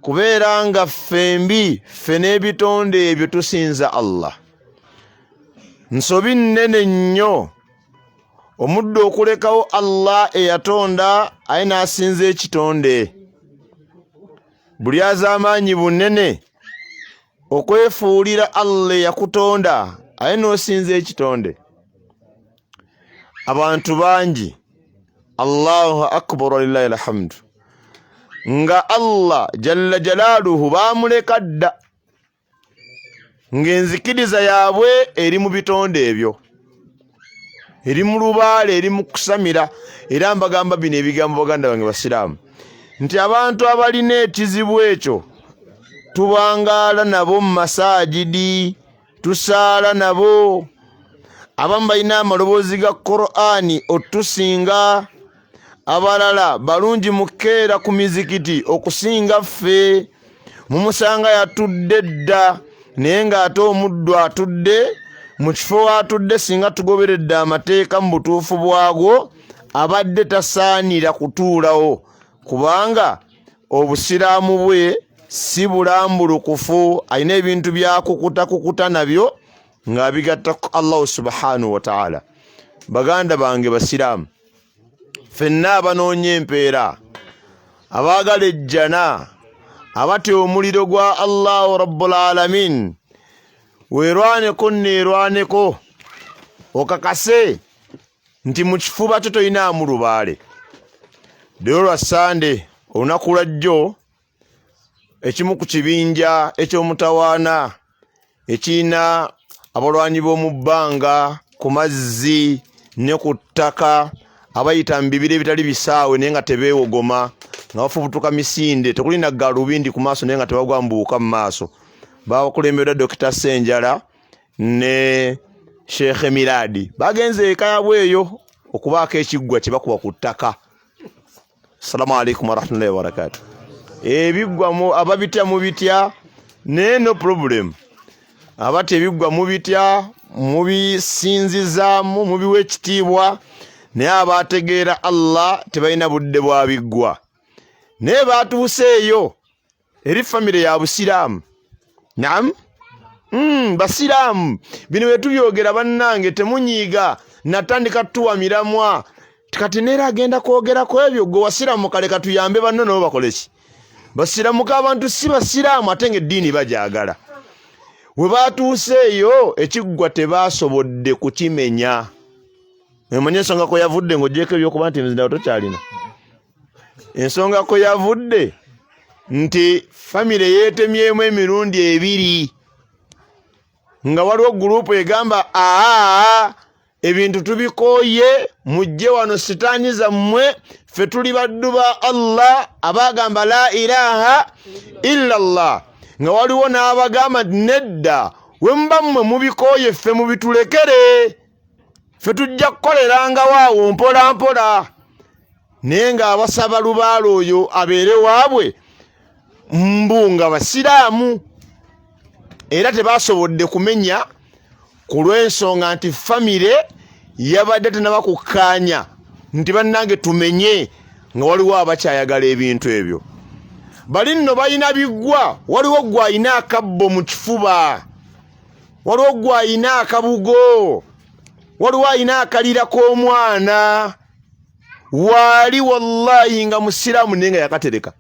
kubeera nga ffembi ffe n'ebitonde ebyo tusinza Allah. Nsobi nnene nnyo omuddu okulekawo Allah eyatonda aye n'asinza ekitonde. Buli az'amaanyi bunene okwefuulira Allah eyakutonda aye n'osinza ekitonde. Abantu bangi, Allahu akbar walillahi alhamdu, nga Allah jalla jalaaluhu baamuleka dda, ng'enzikiriza yaabwe eri mu bitonde ebyo, eri mu lubaale, eri mu kusamira. Era mbagamba bino ebigambo baganda bange basiraamu, nti abantu abalina ekizibu ekyo tubangaala nabo mu masaajidi, tusaala nabo. Abamu balina amaloboozi ga Qur'ani otusinga, abalala balungi mu kkeera ku mizikiti okusinga ffe. Mumusanga yatudde dda, naye ng'ate omuddu atudde mu kifo atudde singa tugoberedde amateeka mu butuufu bwagwo abadde tasaanira kutuulawo, kubanga obusiraamu bwe si bulambulukufu, alina ebintu byakukuta nabyo ng'abigatta ku Allah subhanahu wa ta'ala. Baganda bange basiraamu, ffenna abanoonya empeera, abaagala ejjana, abatya omuliro gwa Allahu rabbul alamin, weerwaneko neerwaneko, okakase nti mu kifuba kyo tolinaamu lubaale. Leero lwa Sande, olunaku lwa jjo, ekimu ku kibinja eky'omutawaana ekirina abalwanyi b'omu bbanga, ku mazzi ne ku ttaka, abayita mu bibira ebitali bisaawe naye nga tebeewogoma, nga bafubutuka misinde, tekuli na gaalubindi ku maaso naye nga tebagwa mbuuka mu maaso. Bakulemberwa Dr. Senjala ne Sheikh Miradi, bagenze eka yaabwe eyo okubaako ekiggwa kye bakuba ku ttaka. Assalamu alaikum warahmatullahi wabarakatuh. Ebiggwa ababitya mu bitya naye no problem, abati ebiggwa mu bitya mubisinzizaamu, mubiwa ekitiibwa, naye abategeera Allah tebalina budde bwa biggwa. Naye baatuuse eyo eri famire ya busiraamu. Naam, basiraamu bino bwe tubyogera bannange temunyiiga, natandika tuwa miramwa kati neera agenda kwogera ku ebyo. Gwe wasiraamu kale katuyambe banno nabo bakole ki? Basiraamuka abantu si basiraamu ate ng'eddiini bagyagala. We baatuuse eyo ekiggwa tebaasobodde kukimenya. Emanye ensonga ko yavudde ng'ogyeko ebyokuba nti nzina tokyalina. Ensonga ko yavudde nti famire yeetemyemu emirundi ebiri, nga waliwo gurupu egamba ebintu tubikooye, mujje wano sitaani zammwe, ffe tuli baddu ba Allah abagamba la ilaha illa Allah. Nga waliwo n'abagamba nedda, we muba mmwe mubikooye ffe mubitulekere, ffe tujja kukoleranga waawo mpola mpola. Naye ng'abasaba lubaale oyo abeere waabwe mbunga basiraamu, era tebaasobodde kumenya ku lw'ensonga nti famire yabadde tenaba kukkaanya nti bannange tumenye, nga waliwo abakyayagala ebintu ebyo. Bali nno balina biggwa, waliwo gwe alina akabbo mu kifuba, waliwo gwe alina akabugo, waliwo alina akalira k'omwana, waali wallahi nga musiraamu naye nga yakatereka.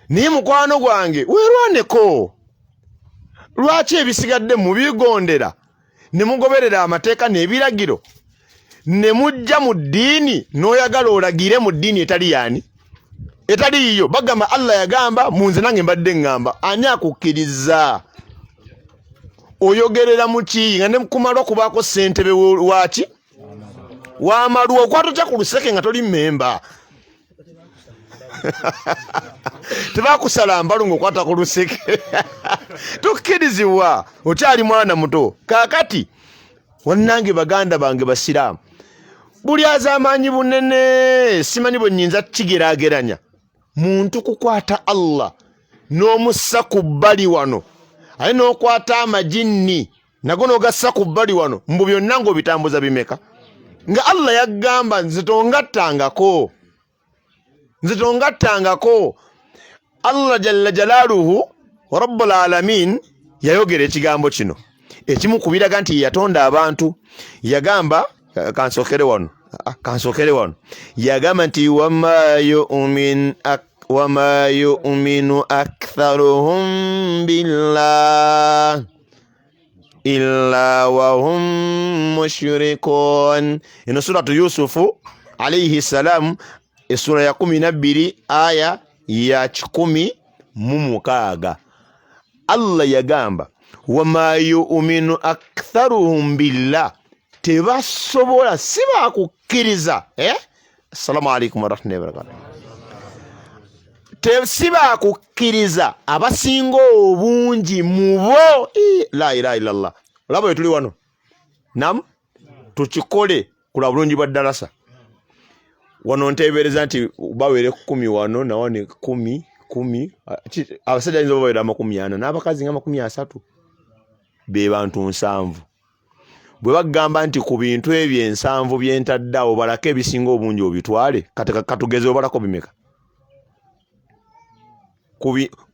Naye mukwano gwange weerwaneko, lwaki ebisigadde mubigondera ne mugoberera amateeka n'ebiragiro, ne mujja mu ddiini n'oyagala olagire mu ddiini etali yaani, etali yiyo? Bagamba Allah yagamba, munze nange mbadde ngamba. Ani akukkiriza? Oyogerera mu ki nga ne kumalwa kubaako ssentebe waki w'amalwa, okwata otya ku luseke nga toli mmemba? Tebakusala mbalu ng'okwata ku luseke. Tukkirizibwa, okyali mwana muto. Kaakati wannange baganda bange basiraamu, buli az'amaanyi bunene simanyi bwe nnyinza kigeraageranya, muntu kukwata Allah n'omussa ku bbali wano, aye n'okwata amajinni nago n'ogassa ku bbali wano, mbu byonna ng'obitambuza bimeka? Nga Allah yagamba nze tongattangako, nze tongattangako. Allah jalla jalaluhu rabbul alamin yayogera ekigambo kino ekimu kubiraga nti yatonda abantu yagamba kansokere wano yagamba nti wama yu'minu aktharuhum billah illa wa hum mushrikun. Ino suratu Yusufu alayhi salam sura ya 12 aya ya 16. Allah yagamba wama yu'minu aktharuhum billah, tebasobola siba kukkiriza. Assalamu alaikum warahmatullahi wabarakatuh. Siba kukkiriza abasinga obungi mubo. La ilaha illallah. Olaba tuli wano nam tukikole kula bulungi bwa darasa wano ntebereza nti bawere 10 wano nawone 10 abasajja nzo bawere 40 n'abakazi nga 30 be bantu 7 bwe bagamba nti ku bintu ebyo 7 byentaddawo balake ebisinga obungi obitwale katugeze obalako bimeka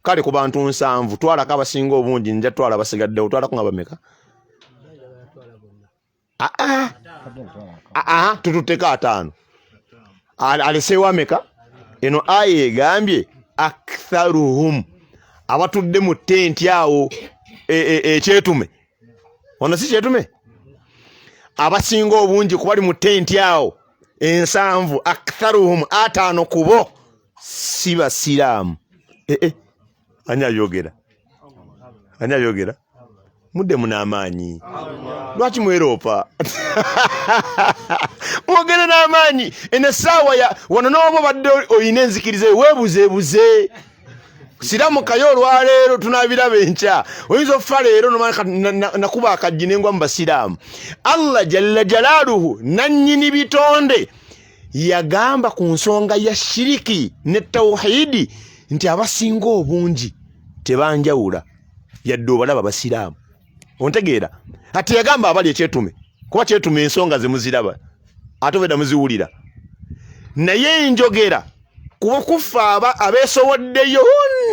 kale ku bantu 7 twala kabasinga obungi nja twala basigadde twala ku ngabameka tututeka 5 alisewa meka. Eno aya egambye aktharuhum abatudde mu tenti awo ekyetume ono si kyetume abasinga obungi kubali mu tenti awo 7 aktharuhum 5 kubo si basiraamu. Ani ayogera mudde muna amaanyi lwaki mweropa mwogere n'amaanyi enesaawa ya wano n'oba badde oyina enzikirize weebuzeebuze siramu kayo olwaleero tunaabiraba enkya oyinza okufa leero nakuba akajji nengwa mu basiraamu. Allah jalla jalaaluhu nannyini bitonde yagamba ku nsonga ya shiriki ne tawhidi nti abasinga obungi tebanjawula yadde obalaba basiraamu. Ontegeera ate yagamba abali ekyetume kuba kyetume ensonga zemuziraba ate obedda muziwulira naye njogera kuba kufa abeesoboddeyo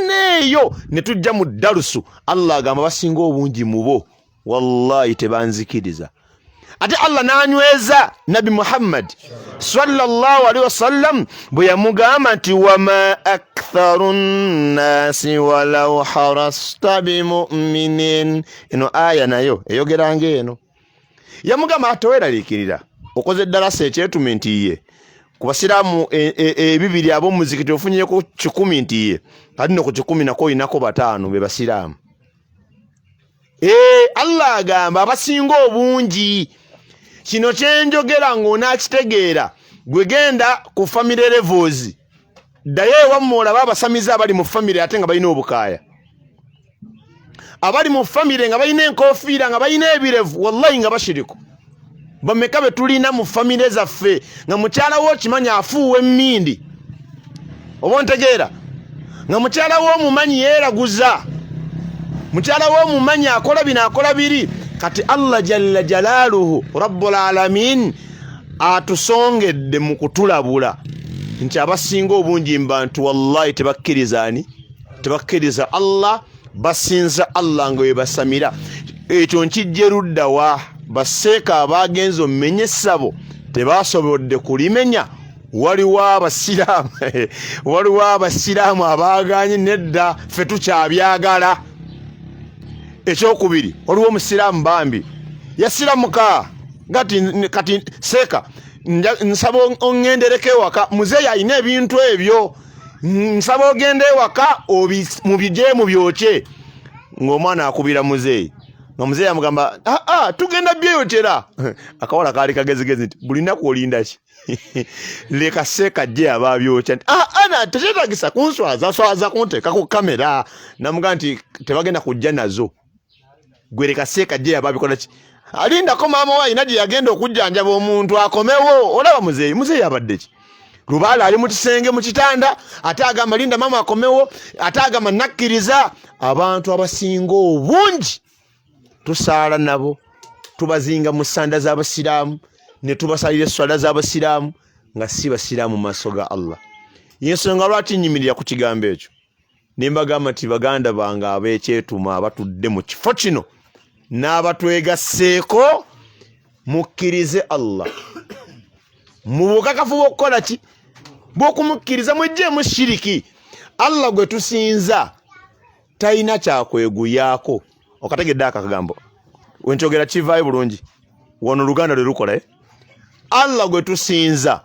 neeyo ne tujja mu darusu. Allah agamba basinga obungi mubo wallahi tebanzikiriza. Ate Allah n'anyweza Nabi Muhammad sallallahu alaihi wasallam bwe yamugamba nti wama aktharu nnasi walau harasta bimu'minin. Eno aya nayo eyogera ng'eno yamugamba atoweraliikirira okoze darasa ekyetume nti ye ku basiraamu ebibiri ab'omuzikiti ofunyeko 10 nti ye kati no ku 10 nako olinako 5 be basiraamu. Allah agamba abasinga obungi. Kino kyenjogera ng'onaakitegeera gwe genda ku family levels ddayo ewammwe olaba abasamiza abali mu family ate nga balina obukaaya, abali mu family nga balina enkoofiira nga balina ebirevu wallahi nga bashiriku. Bameka be tulina mu family zaffe nga mukyala wo kimanya afuuwa emmindi oba ntegeera nga mukyala wo omumanyi yeeraguza, mukyala wo omumanyi akola bino akola biri. Kati Allah jalla jalaaluhu rabbul alamin atusongedde mu kutulabula nti abasinga obungi mbantu wallahi tebakkiriza Allah, basinza Allah nga webasamira. Ekyo nkijja eruddawa baseeka abagenza omumenye essabo tebasobodde kulimenya. Waliwo abasiraamu abaaganye nedda ffe tukyabyagala. Ekyokubiri waliwo omusiraamu bambi yasiramuka kati seeka nsaba ongendereko ewaka muzeeyi alina ebintu ebyo nsaba ogende ewaka mubijeemu byokye. Ng'omwana akubira muzeeyi nga muzeeyi amugamba tugenda byeyotera. Akawala kaali kagezigezi nti bulinaku olindaki leka seeka jje ababyokya nti tekyetagisa kunswaza kunteeka ku kamera. Namugamba nti tebagenda kujja nazo gwereka seeka jje ababikola ki alindako maama wa ayina gye yagenda okujjanjaba omuntu akomewo. Olaba muzeeyi abadde ki lubaala ali mu kisenge mu kitanda ate agamba linda maama akomewo ate agamba nakkiriza. Abantu abasinga obungi tusaala nabo tubazinga mu ssanda z'abasiraamu ne tubasalira esswala z'abasiraamu nga si basiraamu mu maaso ga Allah. Yensonga lwaki nnyimirira ku kigambo ekyo nimbagamba nti baganda bange ab'ekyetuma abatudde mu kifo kino n'abatwegasseeko mukkirize Allah mu bukakafu bw'okukola ki bw'okumukkiriza mwejjeemu shiriki. Allah gwe tusinza talina kyakweguyaako. Okategedde akagambo wenkyogera kivaayo bulungi wano Luganda lwe lukola Allah gwe tusinza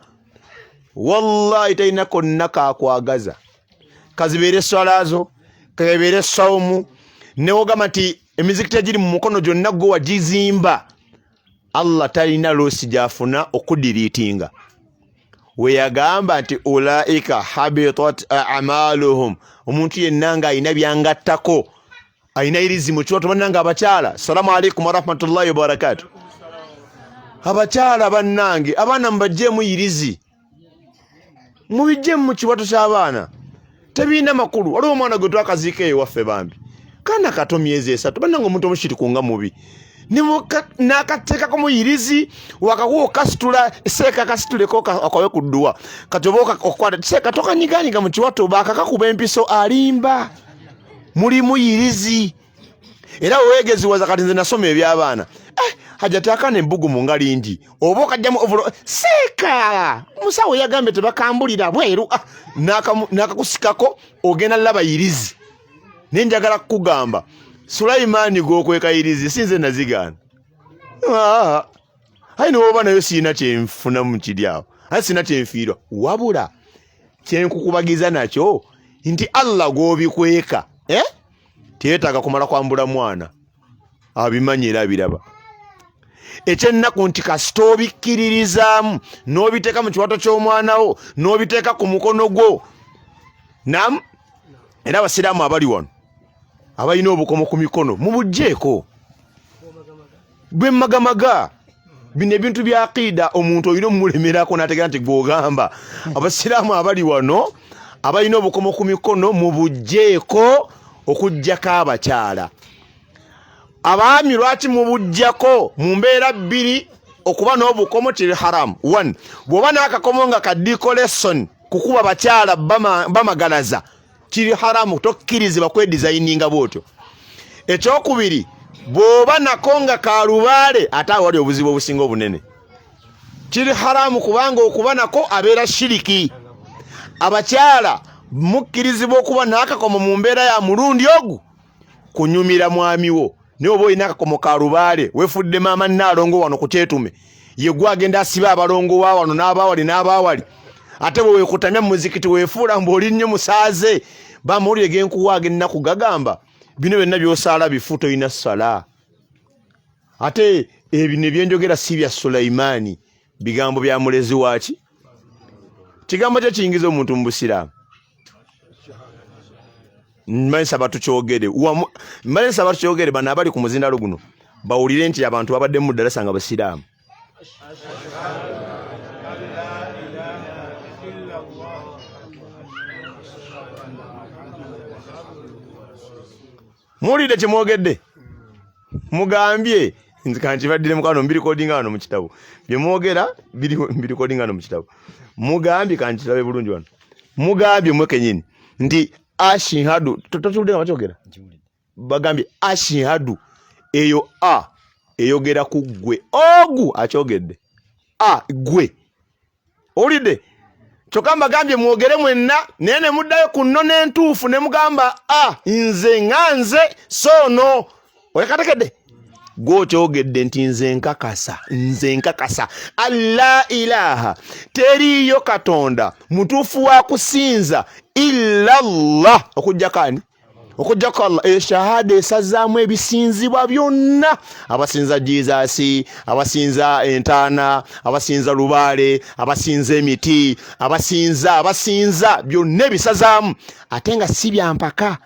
wallahi talina konna kakwagaza kazibeere swalazo kabeere sawmu newogamba nti emizikiti egiri mu mukono gyonna gwe wagizimba Allah talina loosi gyafuna okudiriitinga. Weyagamba nti ulaika habitat a'maluhum, omuntu yenna nga alina byangattako alina irizi mu kiwato bannanga abakyala. Assalamu alaikum warahmatullahi wabarakatuh. Abakyala bannange abaana mbajjeemu irizi mubijjeemu mu kiwato ky'abaana tebiina makulu. Waliwo omwana gwe twakaziika ewaffe bambi kana kato myezi 3 bannanga omuntu omushiriku nga mubi n'akateekako mu irizi wakakuwa okasitula seeka kasituleko akawe ku dduwa kati oba okukwata seeka tokanyiganyiga mu kiwato bakakakuba empiso alimba mulimu irizi. Era weegeziwaza kati nze nasoma eby'abaana hajatakana embugumu nga lingi oba okajjamu ovulo seeka musawo yagambye tebakambulira bweru n'akakusikako ogenda laba irizi. Nenjagala kukugamba Sulaimaani gwokweka irizi sinze nazigaana. Ayi n'oba nayo siina kyenfuna mu kiri awo ayi siina kyenfiirwa wabula kyenkukubagiza nakyo nti Allah gw'obikweka teyeetaaga kumala kwambula mwana abimanyi era abiraba. Ekyennaku nti kasita obikkiririzaamu n'obiteeka mu kiwato ky'omwana wo n'obiteeka ku mukono gwo nam era abasiraamu abali wano abalina obukomo ku mikono mubugjeeko bwe magamaga bino ebintu bya aqida omuntu olina omumulemerako n'ategera nti gw'ogamba. Abasiraamu abali wano abalina obukomo ku mikono mubugjeeko okuggyako abakyala. Abaami lwaki mubuggyako mu mbeera bbiri okuba n'obukomo kiri haramu. 1 bw'oba n'akakomo nga ka decoration kukuba bakyala bamagalaza kiri haramu tokkirizibwa kwedizayininga bwotyo. Ekyokubiri bw'oba nako nga kalubaale ate awo wali obuzibu obusinga obunene kiri haramu kubanga okuba nako abeera shiriki. Abakyala mukkirizibwa okuba n'akakomo mu mbeera ya mulundi ogu kunyumira mwami wo. Naye oba olina akakomo kalubaale wefudde maama Nnaalongo wano ku kyetume ye gwe agenda asiba abalongo wa wano n'abaawali ate bwe weekutamya mu muzikiti weefuula mbw'oli nnyo musaaze bamawulire genkuwa ag'ennaku gagamba bino byonna by'osaala bifu tolina ssala. Ate ebino ebyenjogera si bya Sulaimaani bigambo bya mulezi waaki kigambo kye kiyingiza omuntu mu busiraamu. Mmanyi tukyogere bano abali ku muzindalo guno bawulire nti abantu babadde mu ddalasa nga basiraamu. Muwulire kye mwogedde mugambye nti kankibaddire mukwano mbirikodinga wano mu kitabo bye mwogera mbirikodinga wano mu kitabo mugambye kankirabe bulungi wano mugambye mwe kenyini nti ashihadu tutulde nga bakyogera bagambye ashihadu eyo eyogera ku ggwe ogu akyogedde ggwe owulidde kyokka mbagambye mwogere mwenna naye ne muddayo ku nno n'entuufu ne mugamba nze nga nze soono oyakatekedde gw'okyogedde nti nze nkakasa alla ilaha teriyo katonda mutuufu wa kusinza illa Allah okujjako ani okujjako Allah. Eshahada esazaamu ebisinzibwa byonna abasinza Jesus abasinza entaana abasinza lubaale abasinza emiti abasinza byonna ebisazaamu ate nga si byampaka.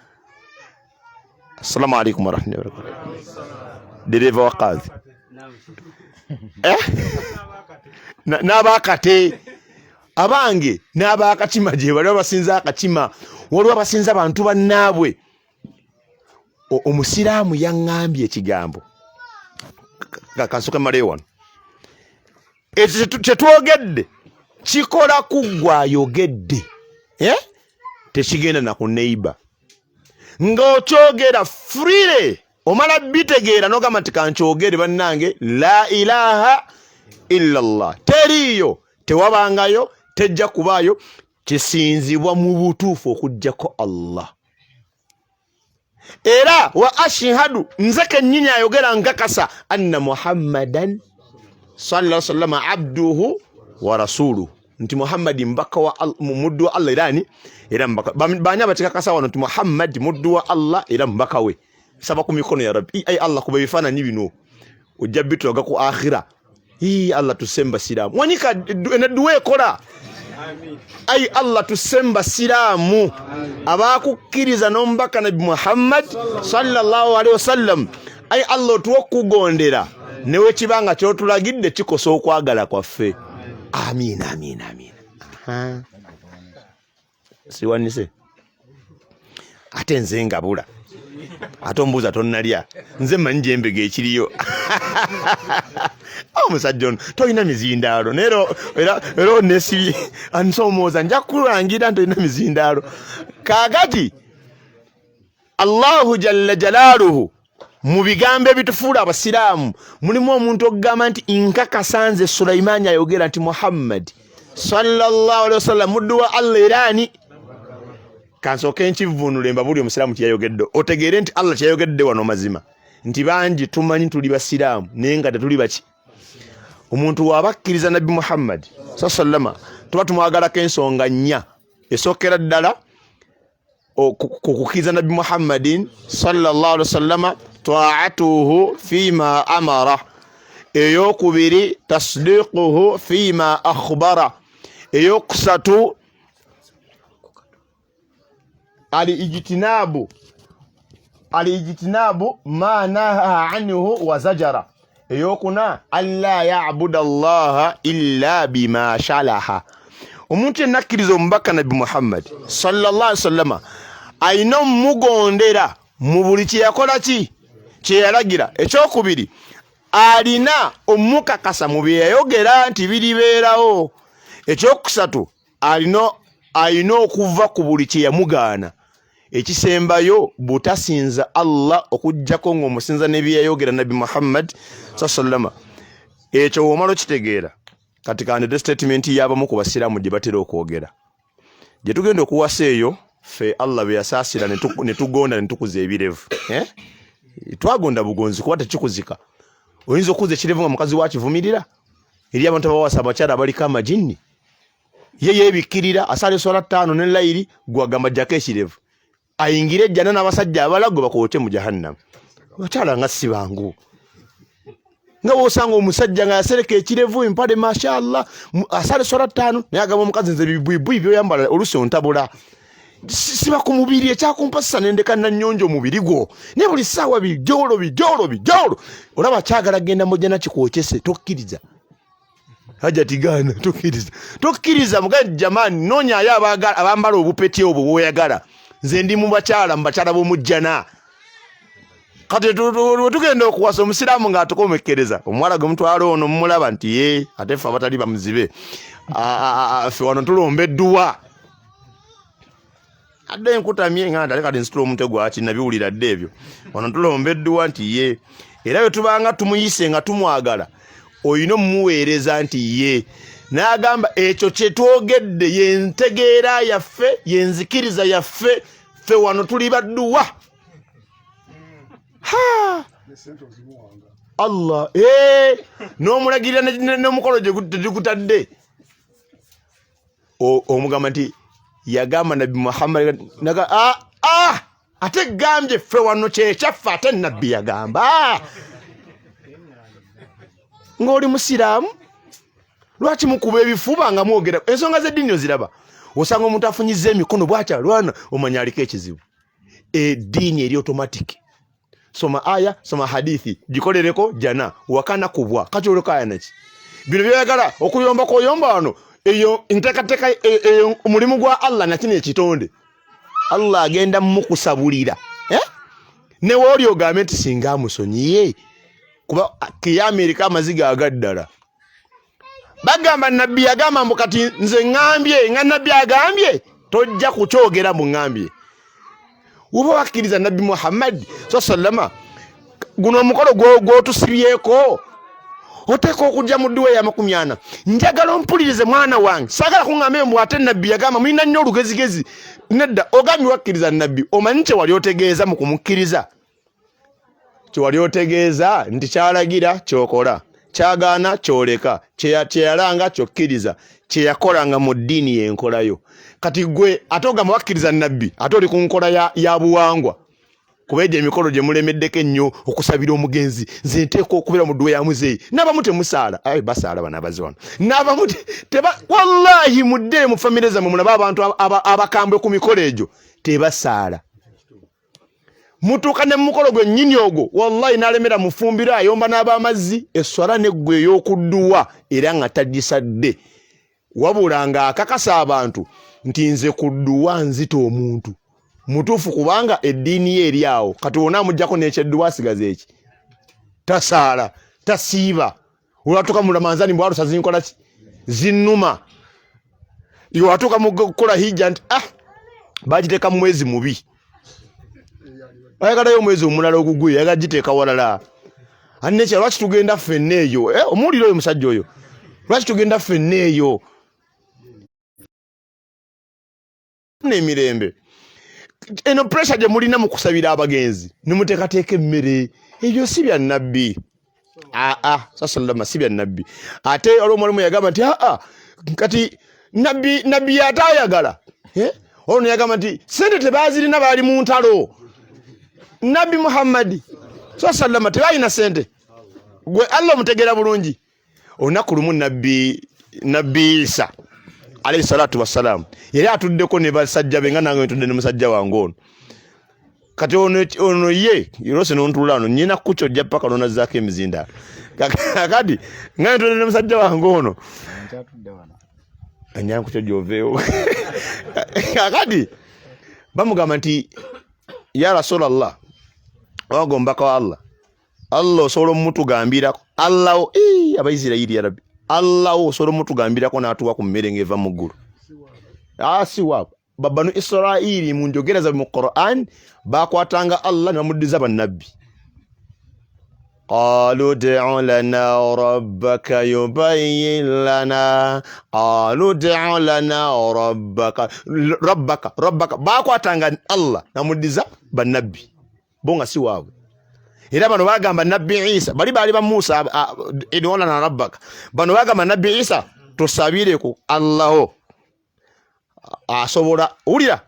Assalamu alaikum warahmatullahi wabarakatuh. Dereva wa kadhi n'abakate abange n'abakakima gye bali abasinza akakima waliwo abasinza abantu bannaabwe. Omusiraamu yaŋŋambye ekigambo kansooke maleyo wano ekyo kyetwogedde kikola ku ggwe ayogedde tekigenda na ku neiba ng'okyogera freely omala bitegeera n'ogamba nti kankyogere bannange la ilaha illallah teriyo tewabangayo tejja kubaayo kisinzibwa mu butuufu okuggyako Allah era wa ashhadu nze kennyini ayogera nkakasa anna muhammadan sallallahu alaihi wasallam abduhu wa rasuluhu nti Muhammad mbaka wa muddu wa Allah irani era mbaka banya batikakasa wano nti Muhammad muddu wa Allah era mbaka we saba ku mikono ya Rabbi ay Allah kuba bifana ni bino ojja bitoga ku akhira Allah tusemba siramu wanika duwe kola ay Allah tusemba siramu abakukkiriza nombaka nabi Muhammad sallallahu alaihi wasallam ay Allah tuwokugondera newe kibanga kyotulagidde kikoso okwagala kwaffe amin amin amin siwanise ate nze ngabula ate ombuuza tonnalya nze manyi gyembega ekiriyo omusajja ono tolina mizindaalo era onesibi ansomooza nja kulangira nti olina mizindaalo kaagati Allahu jalla jalaaluhu mu bigambo ebitufuula abasiraamu mulimu omuntu okugamba nti nkakasa nze Sulaimaani ayogera nti Muhammad sallallahu alaihi wasallam muddu wa Allah irani kansooke nkivvuunule mba buli omusiraamu kyeyayogedde otegeere nti Allah kyeyayogedde wano mazima nti bangi tumanyi tuli basiraamu naye nga tetuli baki omuntu waabakkiriza nabbi Muhammad sallama tuba tumwagalako ensonga nnya esookera ddala kukkiriza nabbi Muhammadin sallallahu alaihi wasallama taa'atuhu fima amara eyokubiri tasdiquhu fima akhbara eyokusatu alijtinabu ma naha anhu wa zajara eyokuna alla ya'budu Allah illa bima shalaha omuntu enakkiriza omubaka nabbi Muhammad sallallahu alaihi wasallama ayina mugondera mu buli kyeyakola ki kyeyalagira ekyokubiri alina omukakasa mu byeyayogera nti biribeerawo ekyokusatu alina okuva ku buli kyeyamugaana ekisembayo butasinza Allah okujjako ng'omusinza nebyeyayogera nabbi Muhammad sallama ekyo womala okitegeera kati kandide statement y'abamu ku basiraamu gye batera okwogera gye tugenda okuwasa eyo fe Allah bye yasaasira ne tugonda ne tukuza ebirevu twagonda bugonzi kuba tekikuzika oyinza okuza ekirevu nga mukazi wakivumirira eri abantu abawasa abakyala abaliko amajinni ye yeebikkirira asala swala 5 ne layiri gwagamba jjako ekirevu ayingire ejjana n'abasajja abalagwe bakoote mu jahannam abakyala nga si bangu nga bw'osanga omusajja nga yasereka ekirevu empale mashallah asala swala 5 naye agamba omukazi nze bibwibwi byoyambala oluusi ontabula siba ku mubiri ekyakumpasa nendeka nanyonjo omubiri gwo ne buli ssaawa bijolo olaba kyagala genda mujjana kikwokyese tokkiriza haja tigana tokkiriza mugaji jamani nonyayo abambala obupeti obwo bwoyagala nze ndi mu bakyala b'omujjana kati tugenda okuwasa omusiraamu ng'atukomekereza omuwala gwe mutwala ono mumulaba nti ye ate ffe abatali bamuzibe ffe wano tulomba edduwa adde nkutamye nga ndale kati nsitula omutego akinabiwulira dde ebyo wano tulomba edduwa nti ye era bwe tubanga tumuyise nga tumwagala oyina omumuweereza nti ye n'agamba ekyo kye twogedde yentegeera yaffe yenzikiriza yaffe ffe wano tuli badduwa Allah n'omulagirira n'omukolo gye gutadde omugamba nti yagamba nabbi Muhammad naga ate gambye ffe wano kyekyaffe ate nabbi yagamba ng'oli musiraamu lwaki mukuba ebifuba nga mwogera ensonga z'eddiini oziraba osanga omuntu afunyizza emikono bwakyalwana omanya aliko ekizibu eddiini eri automatic soma aya soma hadithi gikolereko jana wakana kubwa kakyoleko aya naki bino byoyagala okuyomba koyomba wano eyo nteekateeka omulimu gwa Allah nakino ekitonde Allah agenda mukusabulira ne wooli ogambe nti singa amusonyiye kuba kiyama eriko amaziga agaddala bagamba nabbi yagamba mbu kati nze ngambye nga nabbi agambye tojja kukyogera mu ngambye uba wakkiriza nabbi Muhammad sallallahu guno omukolo gwotusibyeko oteeka okujja mu dduwa ya 40 njagala ompulirize mwana wange saagala kuŋŋamba mbu ate nabbi yagamba mulina nnyo olugezigezi nedda ogambye wakkiriza nabbi omanyi kye wali otegeeza mu kumukkiriza kye wali otegeeza nti kyalagira kyokola kyagaana kyoleka kyeyalanga kyokkiriza kyeyakolanga mu ddiini yenkolayo kati gwe ate ogamba wakkiriza nabbi ate oli ku nkola ya buwangwa kuba egyo emikolo gye mulemeddeko ennyo okusabira omugenzi nze nteeka okubeera mu dduwa ya muzeeyi n'abamu temusaala basaala bano abaze wano n'abamu wallahi mudde mu famire zammwe mulaba abantu abakambwe ku mikolo egyo tebasaala mutuuka ne mukolo gwe nnyini ogwo wallahi n'alemera mufumbiro ayomba n'ab'amazzi esswala neggwe ey'okudduwa era nga tagisadde wabula nga akakasa abantu nti nze kudduwa nzita omuntu mutuufu kubanga eddiini ye eri awo kati wona amuggyako n'ekyedduwa asigaza eki tasaala tasiiba olwatuuka mu Ramanzani mbwalusa zinkola ki zinnuma iwatuuka mu kukola hijja nti bagiteeka mu mwezi mubi ayagalayo omwezi omulala ogugwe yagagiteeka walala anneekya lwaki tugenda ffenna eyo omuwulire oyo musajja oyo lwaki tugenda ffenna eyo n'emirembe eno pressure gye mulina mu kusabira abagenzi nimuteekateeka emmere ebyo si bya nabbi sasallama si bya nabbi ate olw'omulimu yagamba nti kati nabbi yataayagala olwo yagamba nti sente tebazirina baali mu ntalo nabbi Muhammadi sasallama tebalina sente gwe Allah omutegeera bulungi olunaku lumu nabbi Isa alayhi salatu wassalamu yali atuddeko ne basajja be nga nange ntudde ne musajja wange ono kati ono ye yose nontula ano nyina kukyojja paka nonazzaako emizinda kati nga ntudde ne musajja wange ono anyankukyojja oveewo kati bamugamba nti ya Rasulallah wagombaka wa Allah osobola omutugambirako Allah abaisirairi ya Rabbi Allah osobola omutugambirako n'atuwa ku mmere ng'eva mu ggulu siwa babanu Israili mu njogera za mu Qur'an bakwatanga Allah ne bamuddiza bannabbi qalu ud'u lana rabbaka yubayyin lana qalu ud'u lana rabbaka bakwatanga Allah namuddiza bannabbi bonga si waabwe era bano bagamba nabbi Isa bali ba Musa ud'u lana rabbaka bano bagamba nabbi Isa tusabire ku Allah asobola ulira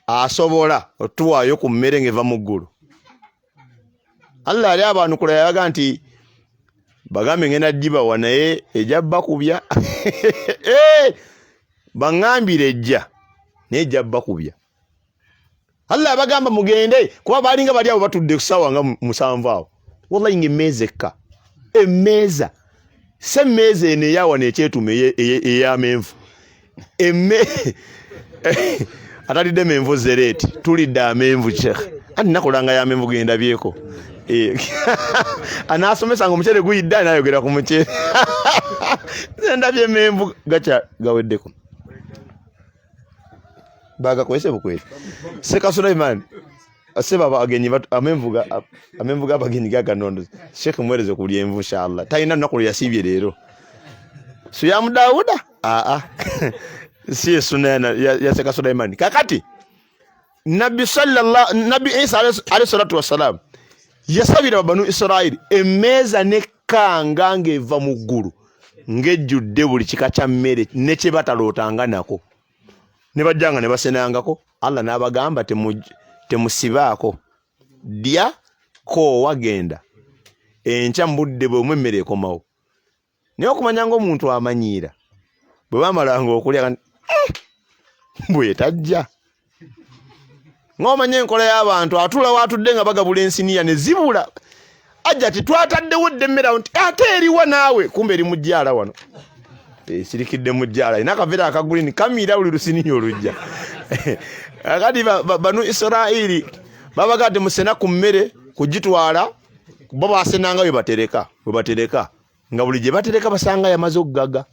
asobola otuwayo ku mmere ng'eva mu ggulu Allah ali abantu kula yaga nti bagambe ngenda jibawa naye ejabba kubya bangambire ejja nejabba kubya Allah bagamba mugende kuba balinga bali abo batudde kusawa nga musanvu awo wallahi ngemezeka emeza semeze ene yawa nekyetume eyamenvu atalidde menvu zereti tulidde amenvu Sheikh nakolanga ya menvu genda byeko anasomesa ngo omucere guyidde nayogera ku mucere ndabye menvu gacha gaweddeko baga kwese bukwezi Seka Sulaiman aseba bagenyi amenvu gabagenyi gaganondo Sheikh mwereze kulya envu inshallah tayina nakulu yasibye lero suyamu Dauda si sunana ya Seka Sulaiman kakati Nabi Isa alayhi salatu wassalam yasabira banu Israili emeza nekanga ngeva mu ggulu ngejjudde buli kika kya mmere ne kye batalootanga nako ne bajjanga ne basenangako Allah n'abagamba temusibaako dya ko wagenda enkya mbudde bwe mwemmere ekomawo naye okumanya ng'omuntu amanyiira bwe bamalanga okulya bwe tajja ng'omanye enkola y'abantu atula waatudde nga bagabula ensiniya ne zibula ajja titwataddewo ddemmera nti ate eriwa naawe kumbe eri mujjaala wano sirikidde mujjaala ina akaveera akagulini kamiira buli lusiniya olujja akati banu Israili babaga temusena ku mmere kugitwala bo basenanga we batereka nga buli gye batereka basanga yamaze okgaga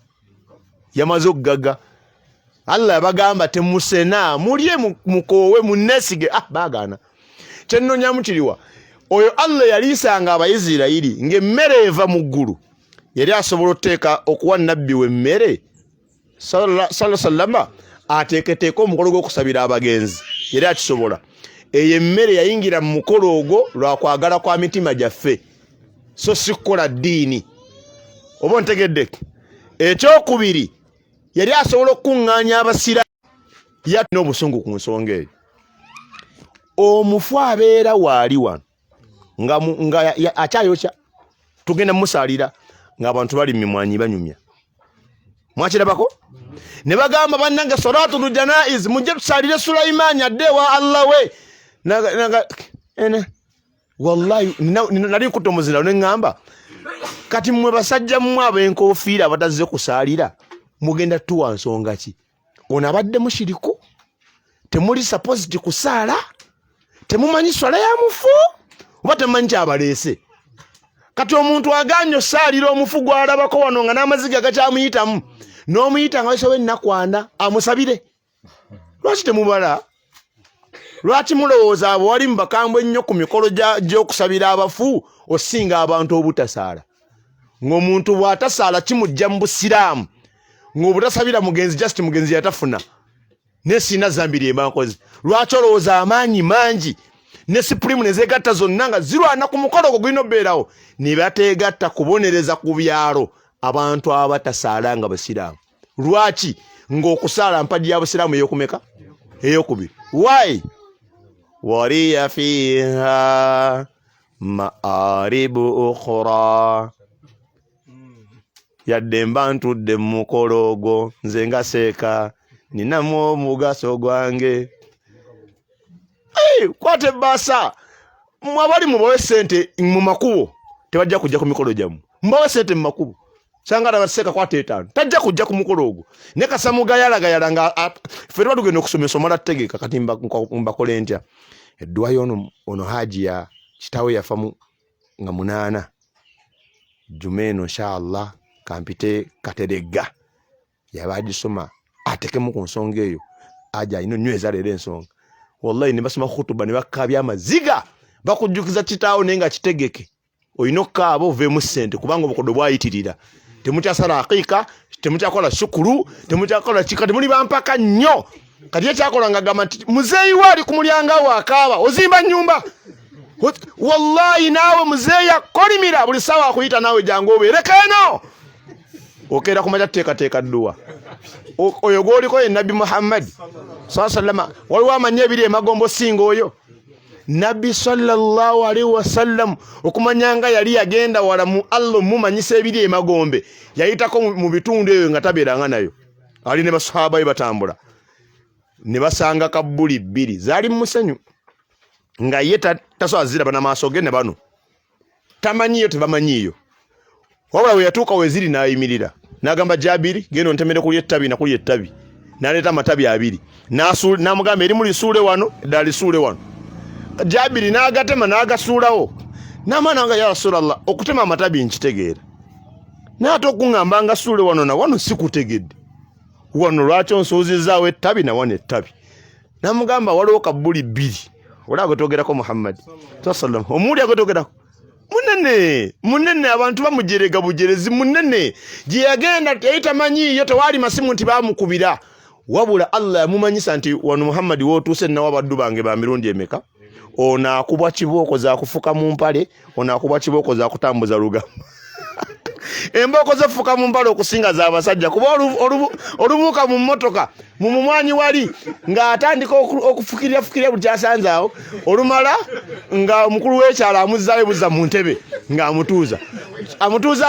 Allah bagamba temusena mulye mukowe munesige bagana kyenno nyamukiriwa oyo Allah yalisanga abayizirayiri ng'emmere eva mu ggulu yali asobola oteeka okuwa nabbi we mmere sallallahu ateeketeeka omukolo gw'okusabira abagenzi yali akisobola eyo emmere yayingira mu mukolo ogwo lwakwagala kwa mitima gyaffe so si kukola ddiini oba ontegedde ekyokubiri yali asobola okukuŋŋaanya abasiraamu yalina obusungu ku nsonga eyo omufu abeera waali wano nga akyayokya tugenda musaalira ng'abantu bali mimwanyi banyumya mwakirabako ne bagamba bannange salaatul janaiz mujje tusaalire Sulaimaani adde wa Allah we wallahi nali nkutte omuzira ne ŋŋamba kati mmwe basajja mmwe ab'enkofiira abatazze kusaalira mugenda tuwa nsonga ki ono abadde mushiriku temuli supposed kusaala temumanyi swala ya mufu oba temumanyi kyabaleese kati omuntu aganye osaalira omufu gwalabako wano nga n'amaziga gakyamuyitamu n'omuyita nga wesobe nnakwana amusabire lwaki temubala lwaki mulowooza abo wali mubakambwe ennyo ku mikolo gy'okusabira abafu osinga abantu obutasaala ng'omuntu bw'atasaala kimujja mu busiraamu ng'obutasabira mugenzi just mugenzi yatafuna ne sina zambiri emankozi lwaki olowooza amaanyi mangi ne supreme nezegatta zonna nga zirwana ku mukolo gwo gulina obeerawo ne bateegatta kubonereza ku byalo abantu abatasaala nga basiraamu lwaki ng'okusaala mpagi ya busiraamu eyokumeka eyokubiri why waliya fiha maaribu ukhra yadde mba ntudde mu mukolo ogwo nze nga seeka ninamu omugaso gwange kwate basa mwabali mubawe sente mu makubo tebajja kujja ku mikolo gyamu mbawe sente mu makubo sangara baseka kwate etano tajja kujja ku mukolo ogwo ne kasamuga yalagayala nga ffe tugenda okusomesa omala tutegeka kati mbakole ntya eddwayo ono hajiya kitawe yafamu nga 8 Jumeeno inshallah kampite katerega yabagisoma atekemu ku nsonga eyo aja ino nyweza lero ensonga wallahi ne basoma khutuba ne bakabya amaziga bakujjukiza kitaawo nenga kitegeke oyino kaabo ove mu sente kubanga obukodo bwayitirira temukyasala hakika temukyakola shukuru temukyakola kikati muli bampaka nnyo kati ekyakola nga gamba nti muzeeyi wali ku mulyango akaaba ozimba nyumba wallahi naawe muzeeyi akolimira buli sawa akuyita naawe jangu obeereka eno okera kumaja teeka dduwa oyo gwoliko ye Nabbi Muhammad sallallahu waliwo amanya ebiri emagombo singa oyo Nabbi sallallahu alaihi wasallam okumanyanga yali yagenda wala mu Allah mumanyisa ebiri emagombe yayitako mu bitundu eyo nga tabeeranga nayo ali ne basahaba be batambula ne basanga kabuli 2 zaali musenyu nga ye taswazira bana maaso gene bano tamanyiyo tebamanyiyo wabula we yatuuka weziri n'ayimirira n'agamba Jabiri genda ntemere kuli ettabi na kuli ettabi n'aleeta amatabi 2 n'amugamba eri muli suule wano eddala suule wano Jabiri n'agatema n'agasuulawo n'amaana nga ya Rasulallah okutema amatabi nkitegeera n'ate okuŋŋamba nga suule wano na wano sikutegedde wano lwaki onsoozizaawo ettabi na wano ettabi n'amugamba waliwo kabuli 2 olaba gwetwogerako Muhammad sallallahu omuli agwetwogerako munene abantu bamujerega bujerezi munene gye yagenda teyitamanyiyo tewali masimu nti bamukubira wabula Allah yamumanyisa nti wano Muhammad wootuuse nawo abaddu bange ba mirundi emeka ono akubwa kibooko za kufuka mu mpale ono akubwa kibooko za kutambuza lugamba embooko zefuka mu mpale okusinga za basajja kuba olubuuka mu mmotoka mu mumwanyi wali ng'atandika okufukirya buli kyasanze awo olumala nga omukulu w'ekyalo amuzzaayo buzza mu ntebe ng'amutuuza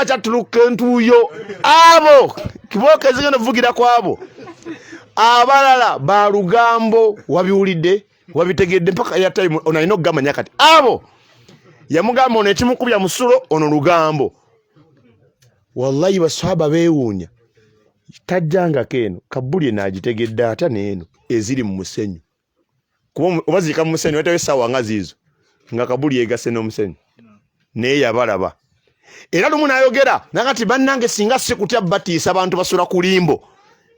akyatuluka entuuyo abo kibooko ezigenda ovugira ku abo abalala ba lugambo wabiwulidde wabitegedde mpaka airtime ono alina okugamanya kati abo yamugamba ono ekimukubya musulo ono lugambo wallahi basahaba beewuunya tajjanga keno kabuli naagitegedde ata neeno eziri mu musenyu kuba obazika mu musenyu wetawe essaawa nga ziizo nga kabuli egase n'omusenyu naye yabalaba era lumu n'ayogera nakati bannange singa sikutya batiisa abantu basula ku limbo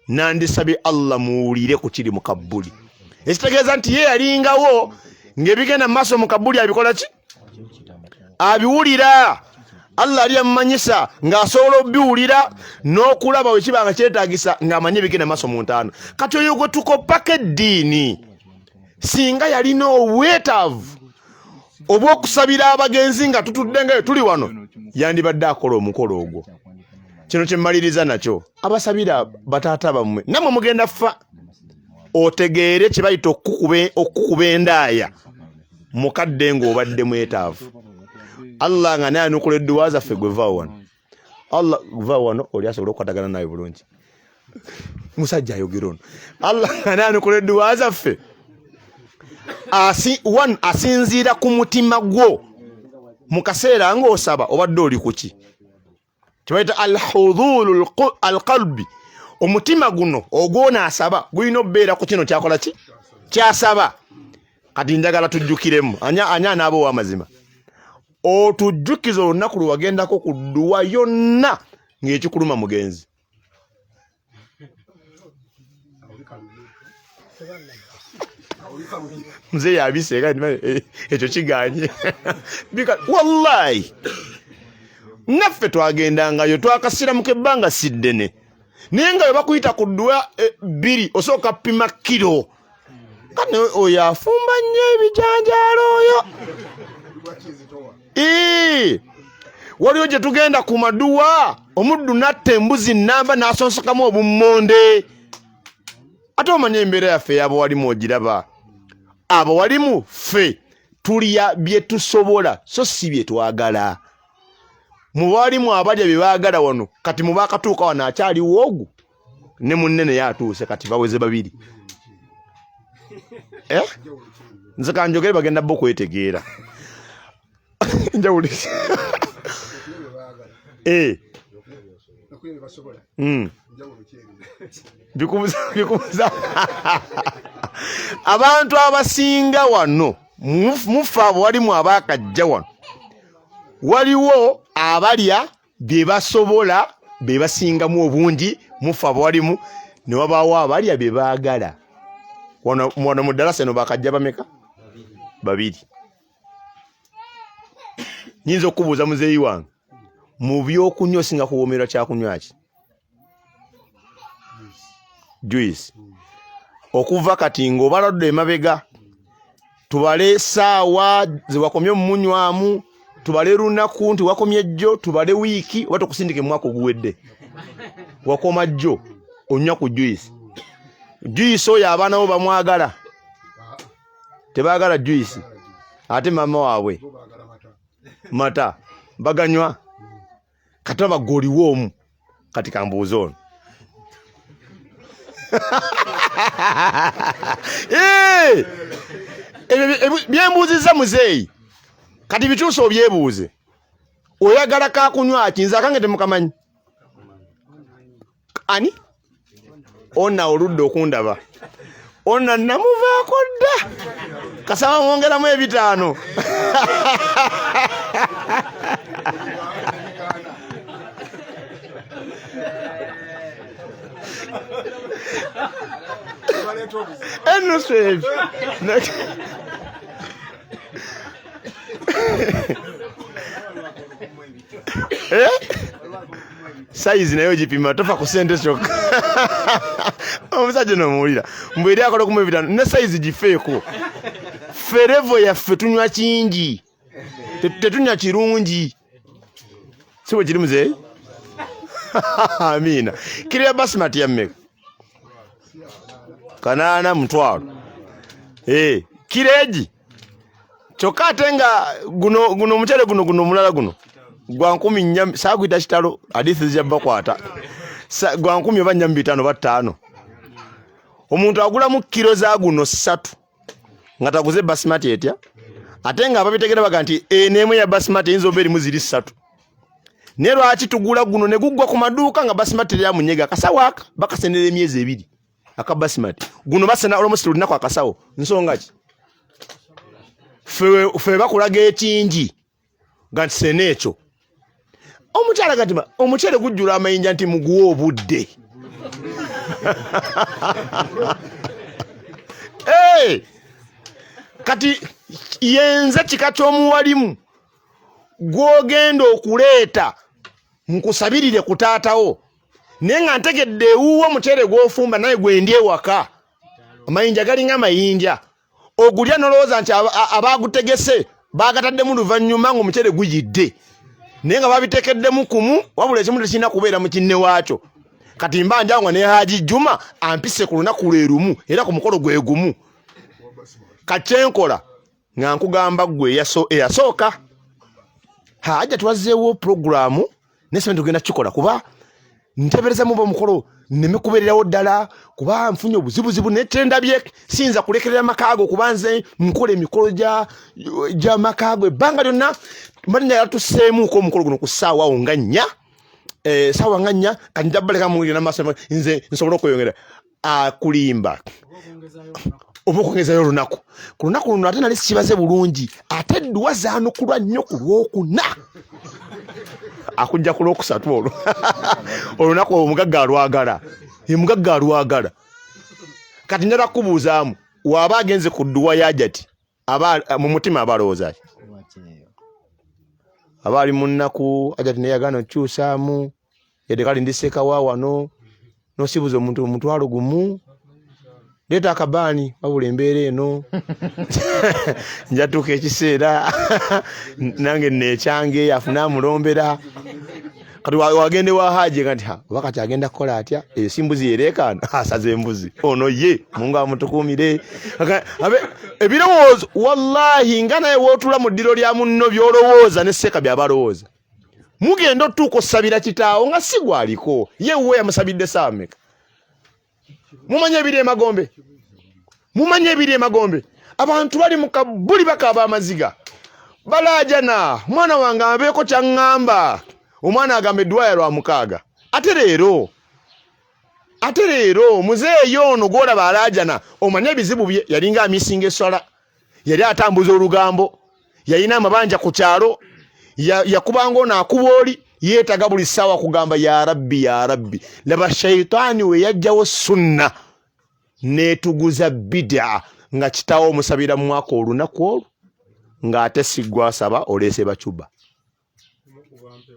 nandisabye Allah muwulire ku kiri mu kabbuli. Ekitegeeza nti ye yalingawo ng'ebigenda mu maaso mu kabbuli abikola ki? Abiwulira. Allah ali amumanyisa ng'asobola obiwulira n'okulaba bwe kiba nga kyetaagisa ng'amanye ebigenda mu maaso mu ntaano. Kati oyo gwe tukoppako eddiini singa yalina obwetaavu obw'okusabira abagenzi nga tutudde nga tuli wano yandibadde akola omukolo ogwo. Kino kye mmaliriza nakyo, abasabira bataata bammwe nammwe mugenda ffa. Otegeere kye bayita okukuba endaaya mukadde ng'obadde mwetaavu. Allah nga naye anukula edduwa zaffe gwe vaawo wano. Allah vaawo wano oli asobola okukwatagana nawe bulungi. Musajja ayogera ono. Allah nga naye anukula edduwa zaffe. Asinziira ku mutima gwo mu kaseera ng'osaba obadde oli ku ki? Kibayita al-hudhulu al-qalbi. Omutima guno ogw'onaasaba gulina obbeera ku kino kyakola ki? Kyasaba. Kati njagala tujjukiremu. Anya anaaba ow'amazima. Otujjukiza olunaku lwe wagendako ku dduwa yonna ng'ekikuluma mugenzi. Mzee yabiseeka ekyo kiganye. Wallahi naffe twagendangayo twakasiramuka ebbanga si ddene. Naye nga bwe bakuyita ku dduwa 2 osooka pima kilo. Kane oyo afumba nnyo ebijanjaalo oyo. Waliwo gye tugenda ku maduwa omuddu natta embuzi nnamba n'asonsokamu obummonde. Ate omanye embeera yaffe ey'abawalimu ogiraba. Abawalimu ffe tulya bye tusobola so si bye twagala. Mu bawalimu abalya bye baagala wano kati mu baakatuuka wano akyaliwo ogu ne munne yatuuse kati baweze 2. Nze kanjogere bagenda bo kwetegeera. Njawuli. Bikubuza. Abantu abasinga wano mufa abawalimu abaakajja wano. Waliwo abalya bye basobola be basingamu obungi mufa abawalimu ne wabaawo abalya bye baagala. Wano mu ddalasa eno bakajja bameka? 2. Nyinza okubuuza muzeeyi wange mu by'okunywa osinga kuwoomerwa kyakunywa ki? Juice. Okuva kati ng'obaladde emabega tubale saawa ze wakomye mumunywamu, tubale lunaku nti wakomye jjo, tubale wiiki oba tokusindike mu mwaka oguwedde. Wakoma jjo onywa ku juice. Juice oyo abaana bo bamwagala. Tebaagala juice. Ate mama waabwe mata baganywa. Kati bagoliwo omu kati kambuuza ono. Byembuuziza muzeeyi kati bikyusa obyebuuze. Oyagala kakunywa ki? Nze akange temukamanyi. Ani? Onna oludde okundaba. Onna namuvaako dda. Kasaba mwongeramu 5. Size nayo gipima tofa ku sente kyokka. Omusajja n'omuwulira mbu eri akola okumu 5 ne size gifeeko. Ferevo yaffe tunywa kingi tetunywa kirungi. Si bwe kiri muzeeyi? Amiina. Kiro ya basmati ya mmeka? 80 kireji. Kyokka ate nga guno omukyere guno omulala guno gwa 10 saaguyita kitalo hadithi zijabbakwata. Gwa 10 oba 5 oba 5. Omuntu agulamu kilo za guno 3 nga taguze basmati etya. Ate nga ababitegera baga nti n'emwe ya basmati yinza oba erimu ziri 3. Ne lwaki tugula guno ne guggwa ku maduuka nga basmati ya munyega akasawo aka bakasenera emyezi 2 aka basmati. Guno basena almost lunaku akasawo. Nsonga ki? Fe bakulaga ekingi nga ntisena ekyo. Omukyala gatima omukyere gujjula amayinja nti muguwa obudde. kati yenze kika ky'omuwalimu gw'ogenda okuleeta nkusabirire ku taatawo naye nga ntegedde ewuwo muceere gw'ofumba naye gwendi ewaka amayinja galinga mayinja ogulya nolowooza nti abaagutegese baagataddemu luvannyuma ng'omuceere guyidde naye nga babitekeddemu kumu wabula ekimu tekirina kubeera mu kinne waakyo kati mbanja nga ne Haji Juma ampise ku lunaku lwe lumu era ku mukolo gwe gumu kacyenkola nga nkugamba gwe eyasooka Haja twazeewo programu nesema tugenda kikola kuba ntebereza mu mukolo nemekubererawo ddala kuba nfunye obuzibuzibu netendabye sinza kulekerera makaago kubanze nkola emikolo gya makaago ebbanga lyonna mbadde yatuseemu ko omukolo guno ku ssaawa nga 4 ssaawa nga 4 kanjabaleka mu n'amaaso nze nsobola okweyongera akulimba oba okwongezayo olunaku ku lunaku luno ate nali sikibaze bulungi ate edduwa zaanukulwa nnyo ku lwokuna akujja ku lwokusatu olwo olunaku omugagga alwagala kati njala kubuuzaamu waaba agenze ku dduwa yajati mu mutima abalowooza aba ali mu nnaku ajati neyagana okyusaamu yadde kali ndiseka wa wano nosibuza omuntu omutwalo gumu leeta akabaani wabula embeera eno njatuuka ekiseera nange neekyange afune amulombera kati wagende wa Haji kati oba kati agenda kukola atya eyo si mbuzi yereekaana asaze embuzi ono ye Mungu amutukuumire ebirowoozo wallahi nga naye wootula mu ddiro lya munno byolowooza nesseeka byabalowooza mugenda otuuka osabira kitaawo nga si gwaliko ye wuwe yamusabidde saameka mumanye ebiri emagombe abantu bali mu kabuli bakaaba amaziga balaajana mwana wange abeeko kyaŋŋamba omwana agamba eddwaya lwa mukaaga ate leero muzeeyo ono gwolaba alaajana omanye ebizibu bye yalinga amisinga esswala yali atambuza olugambo yalina amabanja ku kyalo yakubanga ono akuba oli yeetaga buli ssaawa kugamba ya rabbi laba shaitaani we yajjawo sunna neetuguza bid'a nga kitaawo omusabira mu mwaka olunaku olwo ng'ate siggwasaba oleese bacuba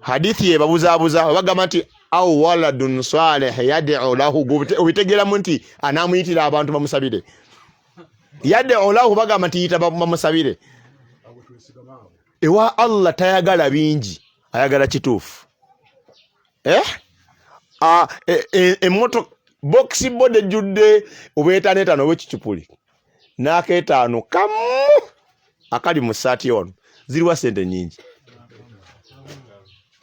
hadithi yebabuzaabuza bagamba nti au waladun salih yad'u lahu obitegeeramu nti anaamuyitira abantu bamusabire yad'u lahu bagamba nti yita bamusabire ewa Allah tayagala bingi ayagala kituufu emoto boxi bode judde obeetaneetaano obwekicupuli n'akeetaano kamu akali mu ssaati ono ziriwa sente nyingi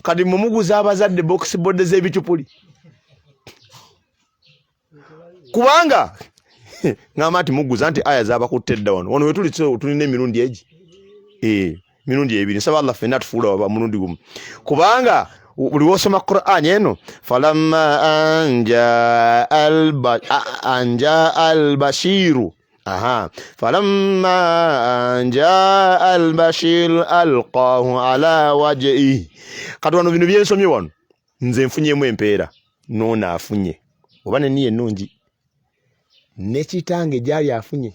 kadi mumuguza abazadde boxi bode z'ebicupuli kubanga ngamba nti muguza nti aya zaabakutte dda wano wetuli tulina emirundi egi mirundi ebiri nsaba Allah ffenna tufuula waba mulundi gumu kubanga buli wosoma Qur'an eno falamma anja albashiru falamma anja albashiru alqahu ala wajhihi kati wano bino byensomye wano nze nfunyemu empeera noona afunye oba neniye ennungi nekitange gyali afunye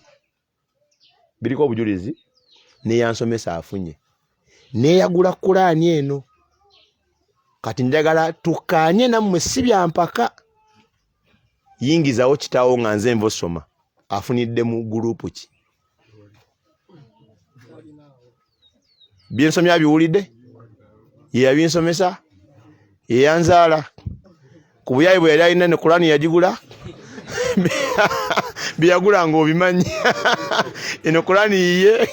biriko obujulizi neyansomesa afunye neyagula Qur'ani eno kati njagala tukanye nammwe si byampaka yingizawo kitaawo nga nze nva osoma afunidde mu gurupu ki byensomya biwulidde yeyabinsomesa yeyanzaala ku buyayi bwe yali alina ne Qur'ani yagigula byagula ng'obimanyi eno Qur'ani yiye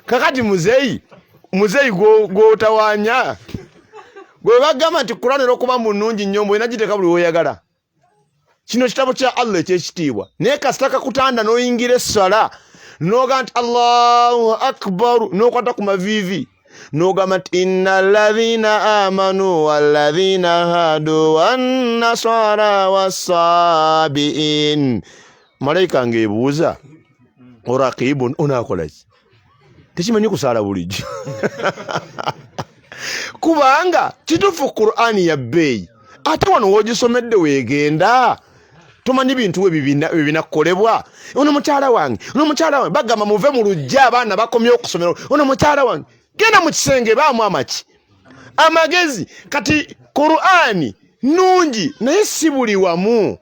kakati muzeeyi gw'otawaanya gwe bagamba nti Qur'ani olw'okuba munungi nnyo mbu enagiteeka buli w'oyagala kino kitabo kya Allah ekyekitiibwa naye kasita kakutanda n'oyingira essala n'ogamba nti Allahu akbar n'okwata ku maviivi n'ogamba nti inna alladhina amanu walladhina hadu wannasara wassabiin malayika ng'ebuuza oraqibun onaakolaki tekimanyi kusaala bulijjo kubanga kituufu Qur'ani ya bbeeyi ate wano w'ogisomedde weegenda Tomanyi bintu we binakolebwa. Ono mukyala wange bagamba muve mu lujja abaana bakomye okusomero. Ono mukyala wange genda mu kisenge baamu amaki. Amagezi kati Qur'ani nungi naye si buli wamu.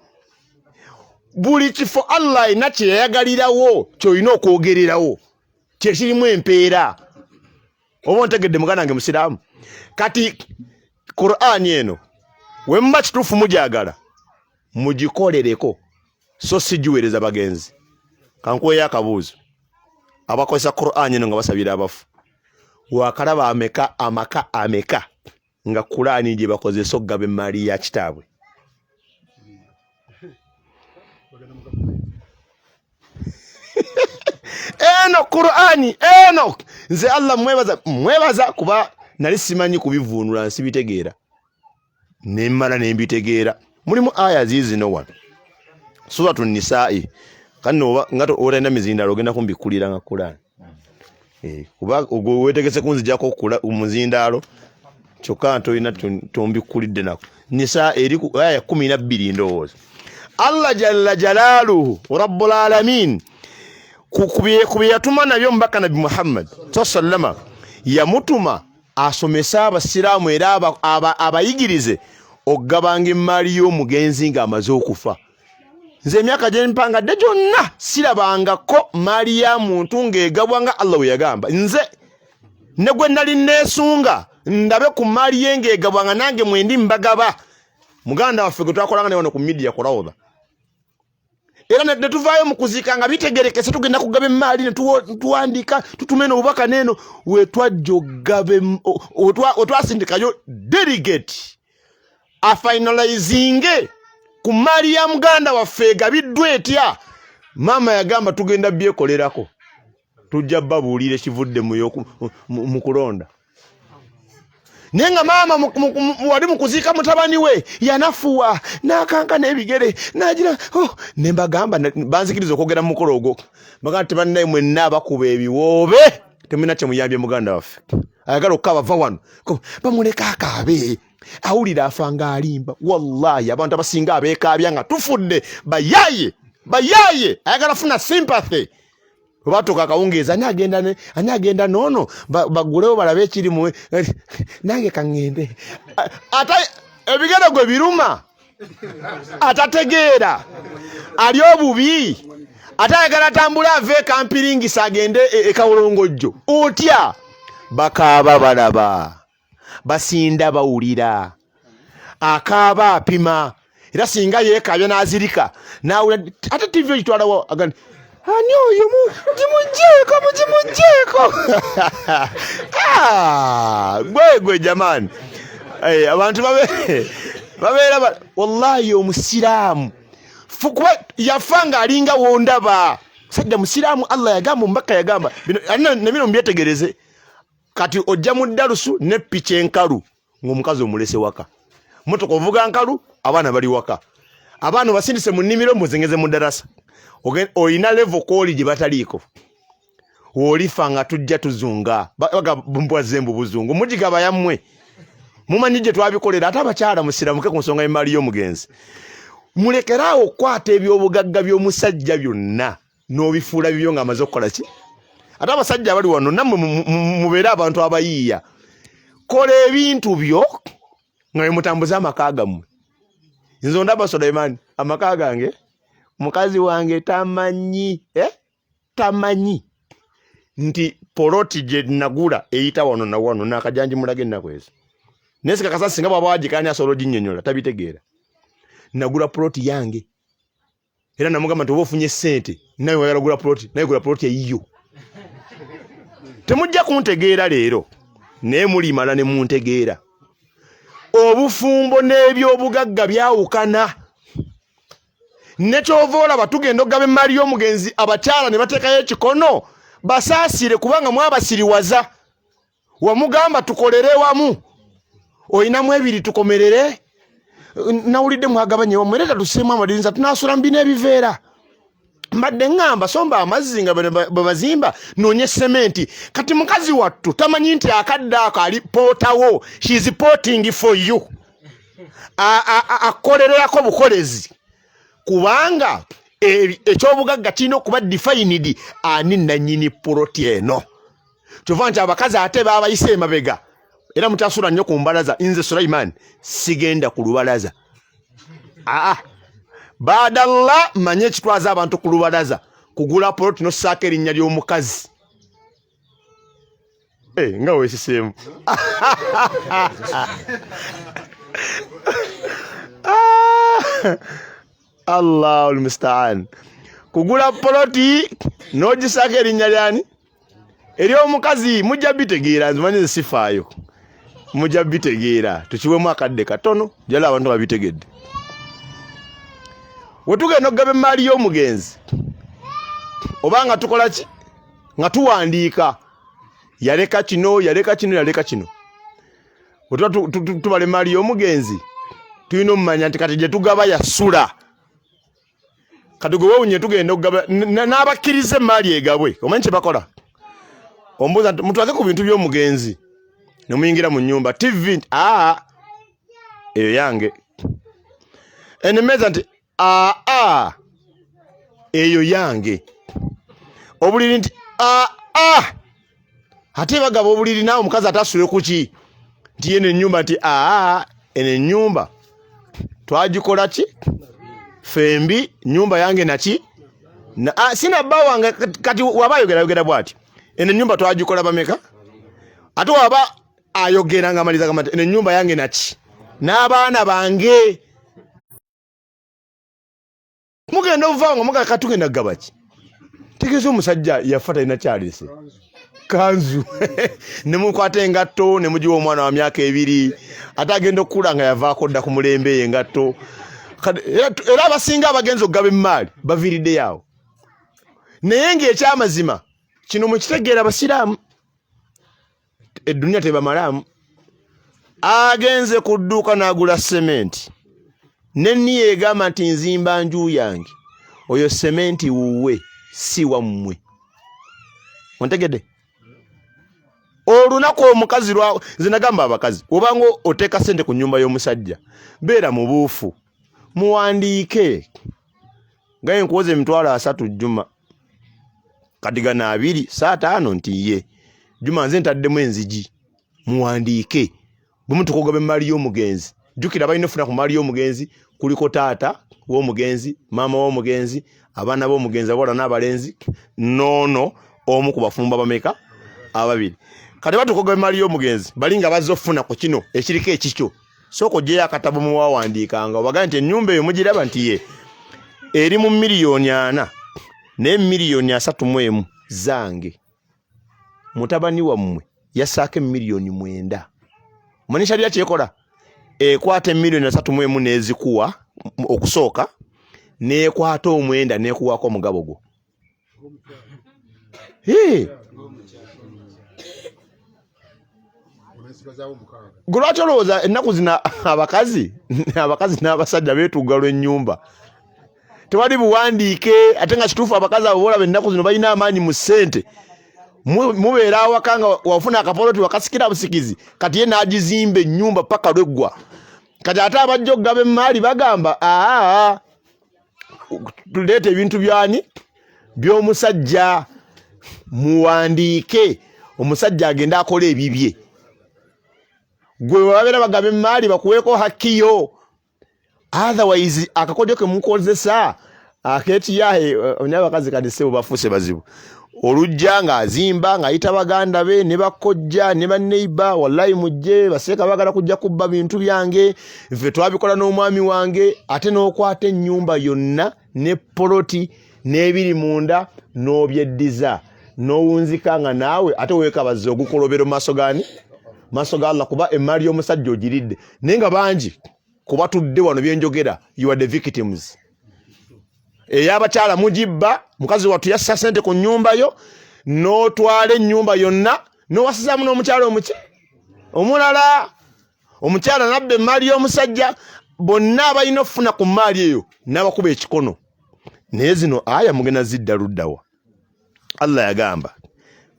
Buli kifo Allah ina kye yayagalirawo ky'olina okwogererawo kye kirimu empeera. Oba ntegedde muganda wange musiraamu. Kati Qur'ani eno we muba kituufu mugyagala mugikolereko so si giweereza bagenzi. Kankuweeyo akabuuzo. Abakozesa Qur'ani eno nga basabira abafu wakalaba amaka ameka nga Qur'ani gye bakozesa okugaba emmali ya kitaabwe. Eno Qur'ani eno nze Allah mwebaza kuba nali simanyi kubivuunula nsibitegeera nemmala nembitegeera. Mulimu aya zino wano Suratun Nisa'i kano ngato olina mizindalo ogenda kumbikulira nga Qur'ani. Kuba ogwo wetegese kunzijako kula umuzindalo kyokka ntolina tombikulidde nako. Nisa eri ku aya 12 ndowooza. Allah jalla jalaluhu rabbul alamin kubiye yatuma nabyo mbaka Nabi Muhammad sallama yamutuma asomesa abasiraamu era abayigirize okugabanga emmali y'omugenzi ng'amaze okufa. Nze emyaka gye mpangadde gyonna sirabangako mali ya muntu ng'egabwa nga Allah we yagamba. Nze ne gwe nali neesunga ndabe ku mali ye ng'egabwa nga nange mwendi mbagaba. Muganda waffe gwe twakolanga ne wano ku media Korawuba. Era ne tuvaayo mu kuziika nga bitegerekese tugenda kugaba emmali ne tuwandiika tutumena obubaka neno we twajja ogabe otwasindikayo delegate afinalizinge ku mali ya muganda waffe egabiddwa etya. Mama yagamba tugenda byekolerako tujja babuulire kivudde mu kulonda. Nenga mama wali mukuziika mutabani we yanafuwa nakanka n'ebigere nagira nembagamba banzikiriza okwogera mu mukolo ogwo bagamba tebannaye mwenna bakuba ebiwoobe temulina kyemuyambye muganda waffe ayagala okukaba va wano bamuleka akaabe awulira afanga alimba. Wallahi abantu abasinga abeekaabya nga tufudde bayaye ayagala funa sympathy. Batoka kawungeeza anyagenda nono bagulewo balabe ekirimu nange kangende ata ebigere gwe biruma atategeera ali obubi atayagala tambula ave kampiringisa agende ekawolongojjo otya bakaaba balaba basinda bawulira akaaba apima era singa yeekabya n'azirika nawe ate TV kitwalawo agandi ani oyo mujimujeko gwe jamani abantu babeera wallahi omusiraamu fukuba yafanga alinga wondaba sajja musiraamu Allah yagamba mbaka yagamba bino mbyetegereze kati ojja mu darusu ne picha enkalu ng'omukazi omulese waka motoka ovuga nkalu abaana bali waka abaana basindise mu nnimiro muzengeze mu darasa oyina level college bataliiko wolifanga tujja tuzunga baga mbwaze mbu buzungu mujigaba yammwe mumanyije twabikolera ate abakyala musiramuke ku nsonga y'emmali y'omugenzi mulekerawo kwata ebyobugagga by'omusajja byonna n'obifuula bibyo ng'amaze okukola ki ate abasajja abali wano nammwe mubeere abantu abayiiya kola ebintu byo nga mutambuza amaka gammwe. Nze ndaba Sulaiman amaka gange mukazi wange tamanyi nti poloti je nagula eyita wano na wano nakajanji mulage nakwezi nesika kasasi nga baba wajikanya asolo jinnyonyola tabitegeera nagula poloti yange era namugamba nti ofunye sente nawe wayala gula poloti nawe gula poloti eyiyo temujja kuntegeera leero ne muli mala ne muntegeera obufumbo n'ebyobugagga byawukana. Nekyovola batugenda ogaba emmali y'omugenzi abakyala ne bateekayo ekikono basaasire kubanga mwabasiriwaza wamugamba tukolere wamu oyinamu ebiri tukomerere nawulidde mwagabanye wamwereta tuseemu amadinza tunasula mbina ebiveera mbadde ngamba somba amazzi nga babazimba noonye sementi kati mukazi wattu tamanyi nti akadde ako ali pootawo she is porting for you akolererako bukolezi kubanga ekyobugagga kirina okuba defined ani nannyini poloti eno. Kyova nti abakazi ate baabayise emabega era mutasula nnyo ku mbalaza. Nze Sulaiman sigenda ku lubalaza. Baadallah manye ekitwaza abantu ku lubalaza kugula poloti nossaako erinnya ly'omukazi. Nga weesiseemu. Allahul musta'an. Kugula poloti n'ogisaako erinnya lyani? Ery'omukazi mujja bitegeera, nzimanyi sifaayo. Mujja bitegeera. Tukiwemu akadde katono, jala abantu babitegedde. Wetugenda okugaba emmaali y'omugenzi obanga tukola ki nga tuwandiika yaleka kino yaleka kino yaleka kino. Tubala emmaali y'omugenzi tulina omumanya nti kati gye tugaba yasula. Kati gwe wewunye tugenda okugaba n'abakkiriza emmaali egabwe. Omanyi kye bakola? Ombuuza nti mutwake ku bintu by'omugenzi ne muyingira mu nnyumba. TV eyo yange. Enemeza nti eyo yange. Obuliri nti ate bagaba obuliri naawe omukazi atasule kuki nti yene ennyumba nti eno ennyumba twagikola ki fembi nyumba yange naki sina bba wange kati waba ayogera bwati eno ennyumba twagikola bameka ate waba ayogera nga amaliza gamba eno ennyumba yange naki n'abaana bange mugenda ovanga muga katugenda kugaba ki tegeeza omusajja yafa talina kyalese kanzu ne mukwata engatto ne mugiwa omwana wa myaka 2 ate agenda okukula nga yavaako dda ku mulembe engatto era abasinga abagenzi okugaba emmaali baviiridde yawo. Naye ng'ekyamazima kino mukitegeera abasiraamu eddunya tebamalaamu. Agenze ku dduuka n'agula sementi nenniye egamba nti nzimba nju yange oyo sementi wuwe si wammwe. Ontegedde? Olunaku omukazi zinagamba abakazi obanga oteeka sente ku nnyumba y'omusajja beera mu buufu muwandiike nga nkuwoza emitwalo 3 juma kadigana 2 saa 5 nti ye juma nze ntaddemu enzigi muwandiike bwe tukugaba emmaali y'omugenzi. Jjukira balina ofuna ku mmaali y'omugenzi kuliko taata w'omugenzi, maama w'omugenzi, abaana b'omugenzi abawala n'abalenzi noono omu ku bafumba bameka 2. Kati batukugaba emmaali y'omugenzi bali nga bazze ofuna ku kino ekiriko ekikyo soko gyeyo akatabo muwawandiikanga obaga nti ennyumba eyo mugiraba nti ye eri mu miliyoni 4 ne miliyoni 31 zange mutabani wammwe yasaako miliyoni 9. Manisha lya kyekola ekwata miliyoni 31 n'ezikuwa okusooka n'ekwata omwenda n'ekuwaako omugabo gwo. Gulwaki olowooza ennaku zina abakazi n'abasajja beetuga lw'ennyumba tewali buwandiike ate nga kituufu abakazi abo boolaba ennaku zino balina amaanyi mu ssente mubeera awaka nga wafuna akapoloti wakasikira busikizi kati ye n'agizimba ennyumba paka lweggwa. Kati ate abajja okugaba emmaali bagamba tuleeta ebintu byani by'omusajja muwandiike omusajja agenda akola ebibye. Gwe babeera bagaba emmaali bakuweeko hakkiyo. Otherwise akakodyo ke mukozesa akeetiyahe abakazi kati sebo bafuuse bazibu. Olujja ng'azimba ng'ayita baganda be ne bakkojja ne banneiba wallahi mujje baseeka bagala kujja kubba bintu byange nfe twabikola n'omwami wange ate n'okwata ennyumba yonna ne poloti n'ebiri munda n'obyeddiza n'owunzika nga naawe ate weekabazza ogukolobero maaso gani maaso ga Allah kuba emmaali y'omusajja ogiridde naye nga bangi kuba tudde wano byenjogera you are the victims. Ey'abakyala mugibba mukazi wattu yassa sente ku nnyumba yo n'otwala ennyumba yonna n'owasizaamu n'omukyala omulala omukyala nabba emmaali y'omusajja bonna abalina okufuna ku mmaali eyo n'abakuba ekikono. Naye zino aya mugenda zidda luddawa. Allah yagamba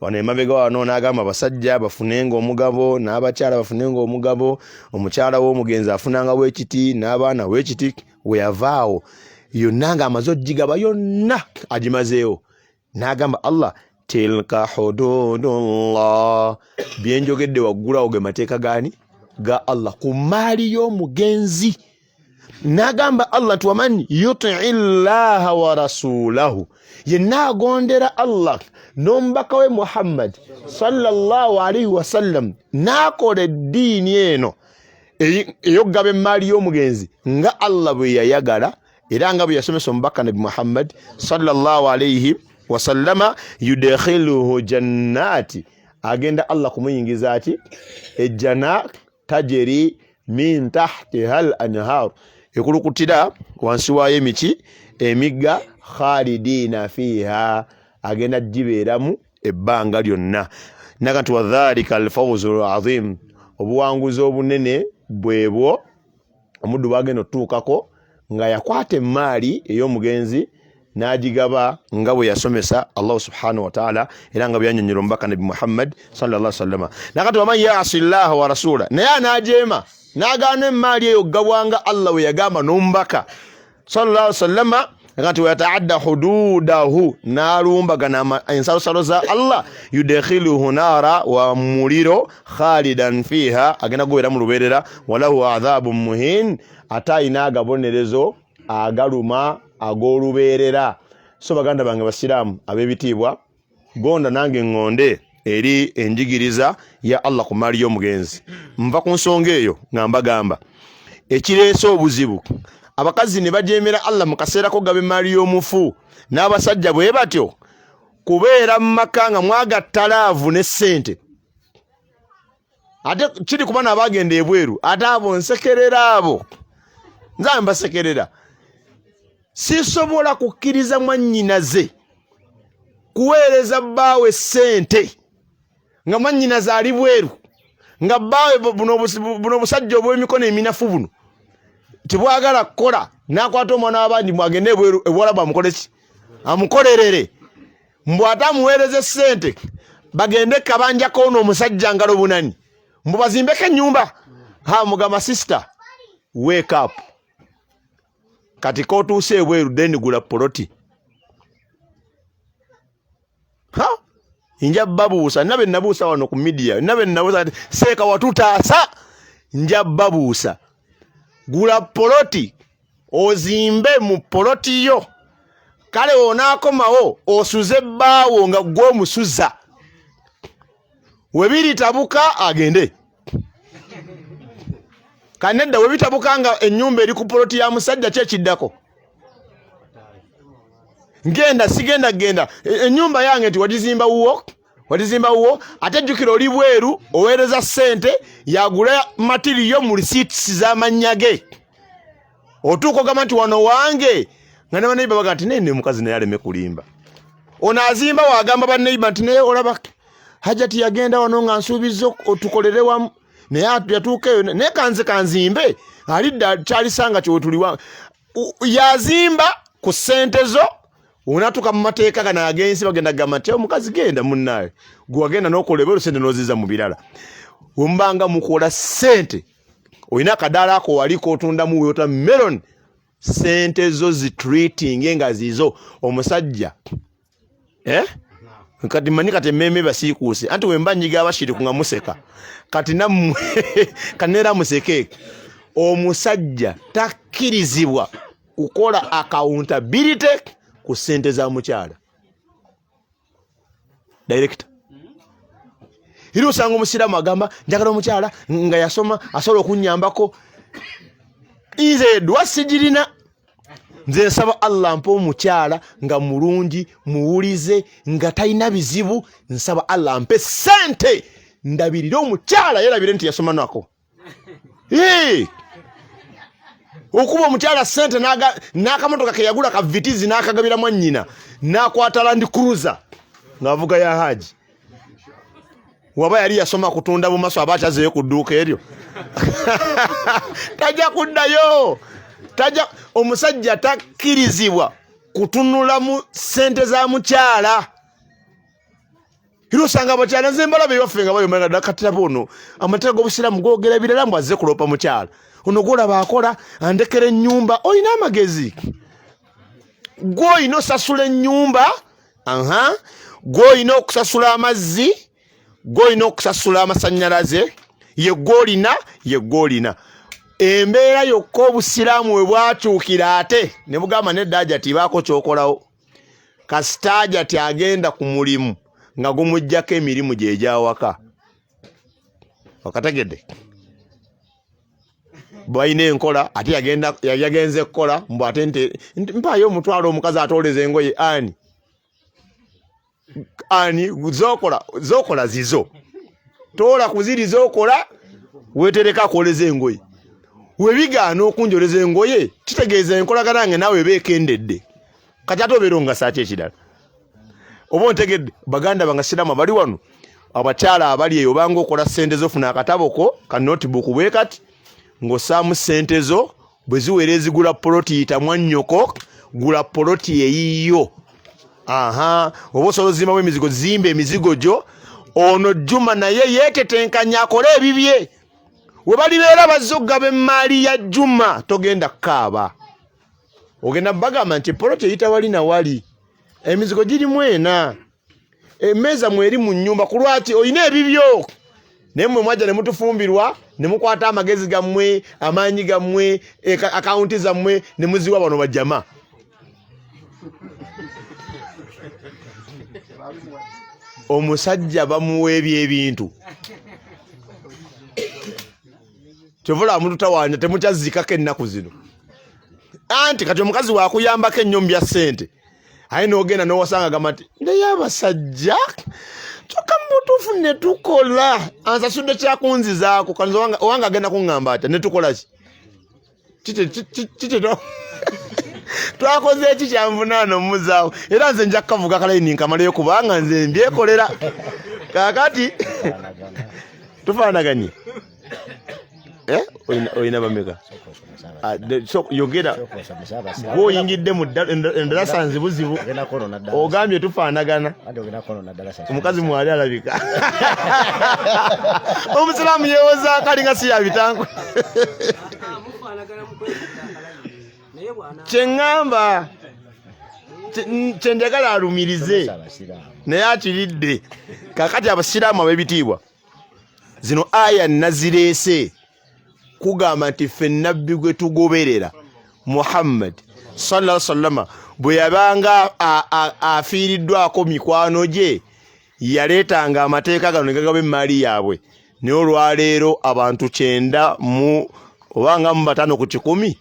wano emabega wano n'agamba abasajja bafunenga omugabo n'abakyala bafunenga omugabo, omukyala w'omugenzi afunanga weekiti n'abaana weekiti. We yavaawo yonna nga amaze ogigaba yonna agimazeewo n'agamba Allah tilka hududullah byenjogedde waggulawo ge mateeka gani ga Allah ku maali y'omugenzi n'agamba Allah nti waman yuti llaha wa rasulahu yenna agondera Allah n'omubaka we Muhammad sallallahu alaihi wasallam n'akola eddiini eno ey'okugaba emmaali y'omugenzi nga Allah bwe yayagala era nga bwe yasomesa omubaka nabi Muhammad sallallahu alaihi wasallama yudkhiluhu jannati agenda Allah kumuyingiza ati ejjana tajeri min tahtiha al anhar ekulukutira wansi waayo emiki emigga khalidina fiha agenda jibeeramu ebbanga lyonna naga nti wadhalika alfawzu alazim obuwanguzi obunene bwebwo omuddu bwagenda otuukako nga yakwata emmaali ey'omugenzi n'agigaba nga bwe yasomesa Allah subhanahu wa ta'ala era nga bwe yannyonnyola omubaka nabi Muhammad sallallahu alaihi wasallam nakati waman ya'si llaha wa rasula naye anajeema n'agaana emmaali eyo gabwanga Allah bwe yagamba n'omubaka sallallahu alaihi wasallam nakati wayataadda hududahu n'alumbagana ensalosalo za Allah yudkhiluhu nara wa muliro khalidan fiha agenda kubeera mu lubeerera walahu adhabun muhin atayina agabonerezo agaluma ag'olubeerera. So baganda bange basiraamu ab'ebitiibwa gonda nange ngonde eri enjigiriza ya Allah ku maali y'omugenzi nva ku nsonga eyo nga mbagamba ekireese obuzibu abakazi ne bajeemera Allah mu kaseera ko gaba emmaali y'omufu n'abasajja bwe batyo kubeera mu maka nga mwagatta laavu ne ssente ate kiri kuba n'abagenda ebweru ate abo nsekerera abo nzambe mbasekerera sisobola kukkiriza mwannyinaze kuweereza bbaawe ssente nga mwannyinaze ali bweru nga bbaawe buno obusajja obw'emikono eminafu buno tibwagala kukola n'akwata omwana w'abandi mwagende ebweru ewalabu amukole ki amukolerere mbw ate amuweereze ssente bagende kabanjako ono omusajja ngalo bunani mbw bazimbeko ennyumba mugamba sister wake up kati kootuuse ebweru deni gula poloti nja babuusa nabe nabuusa wano ku media nabe nabuusa seeka watutaasa nja babuusa gula poloti ozimbe mu poloti yo kale onaakomawo osuze bbaawo nga gw'omusuza webiritabuka agende kanedda webitabuka nga ennyumba eri ku poloti ya musajja kyekiddako ngenda sigenda genda ennyumba yange nti wagizimba wuwo ate jjukira oli bweru oweereza ssente yagula matiriyo mu receipts z'amannya ge otuuka ogamba nti wano wange nga ne baneiba baga nti nene mukazi naye aleme kulimba ono azimba wagamba baneiba nti naye olaba hajati yagenda wano nga nsuubiza otukolere wamu naye yatuukeyo naye kanze kanzimbe alidda kyalisanga kyotuliwa yazimba ku ssente zo unatuka mu mateeka gano agensi bagenda gamba nti omukazi genda munnaye gwe wagenda n'okolebera ssente n'oziza mu birala wembanga mukola ssente olina akadaala ako waliko otundamu watermelon ssente zo zitreating nga zizo omusajja kati manyi kati emmeme basiikuuse anti wemba nyiga abashiri kunga museka kati nammwe kanera museke omusajja takkirizibwa kukola accountability ku ssente za mukyala director iri osanga omusiraamu agamba njagala omukyala nga yasoma asobola okunnyambako nze edwa sigirina nze nsaba Allah mpa omukyala nga mulungi muwulize nga talina bizibu nsaba Allah mpe ssente ndabirire omukyala yerabire nti yasoma nako okuba omukyala ssente n'akamotoka ke yagula ka vitizi n'akagabira mwannyina n'akwata Land Cruiser ng'avuga ya haji waba yali yasoma kutunda mu maso aba akyazeeyo ku dduuka eryo tajja kuddayo omusajja takkirizibwa kutunula mu ssente za mukyala iro osanga abakyala nze mbalabe ewaffe nga bayomera dakatira bono amateeka g'obusiraamu googera birala mbu azze kulopa mukyala ono gwolaba akola andekera ennyumba olina amagezi gw'olina osasula ennyumba, gw'olina okusasula amazzi, gw'olina okusasula amasannyalaze, ye gw'olina. Embeera yokka obusiraamu we bwakyukira ate ne bugamba neddaja tibaako kyokolawo. Kasita ajja ti agenda ku mulimu nga gumuggyako emirimu gye egyawaka. Okategedde? Bwalina enkola ate yagenze kukola mbu ate nti mpaayo omutwalo omukazi atooleza engoye ani zookola zizo. Toola kuziri zookola weetereka akoleza engoye. Webigaana okunjoleza engoye kitegeeza enkolagana nge naawe beekendedde. Kati ate obeera ongasaaki ekirala. Oba ontegedde baganda bange sirama bali wano abakyala abali eyo obanga okola ssente zofuna akatabo ko ka notebook bwe kati ng'ossaamu ssente zo bwe ziwera ezigula poloti yita mwannyoko gula poloti eyiyo. Oba osobola ozimbamu emizigo zimba emizigo gyo. Ono Juma naye yeetetenkanya akole ebibye. We balibeera bazze okugaba emmaali ya Juma togenda kukaaba. Ogenda bagamba nti poloti eyita wali na wali. Emizigo girimu ena. Emmeeza mweri mu nnyumba ku lwaki olina ebibyo. Naye mmwe mwajja ne mutufumbirwa ne mukwata amagezi gammwe amaanyi gammwe akawunti zammwe ne muziwa bano bajjama. Omusajja bamuweebya ebintu. Kyovula omuntu tawaanya temukyazikako ennaku zino. Anti kati omukazi wakuyambako ennyo mu bya ssente. Aye n'ogenda n'owasanga gamba nti naye abasajja kyokka mu butuufu ne tukola ansasudde kyakunzizaako kati owanga agenda kuŋŋamba atya ne tukola ki twakoze eki kyanvunaana omuzaawo era nze nja kukavuga kalayini nkamalayo kubanga nze mbyekolera kaakati tufaanaganye. Olina bameka yogera gw'oyingidde mu endalasa nzibuzibu ogambye tufaanagana. Omukazi mwali alabika omusiraamu yeewoza akali nga si yabitango. Kyeŋŋamba kyenjagala alumirize naye akiridde. Kaakati abasiraamu ab'ebitiibwa zino aya nazireese kugamba nti ffe nabbi gwe tugoberera Muhammad sallallahu alaihi wasallam bwe yabanga afiiriddwako mikwano gye yaleetanga amateeka gano ne gagaba emmaali yaabwe. Naye olwaleero abantu 9 obanga mu 5 ku 100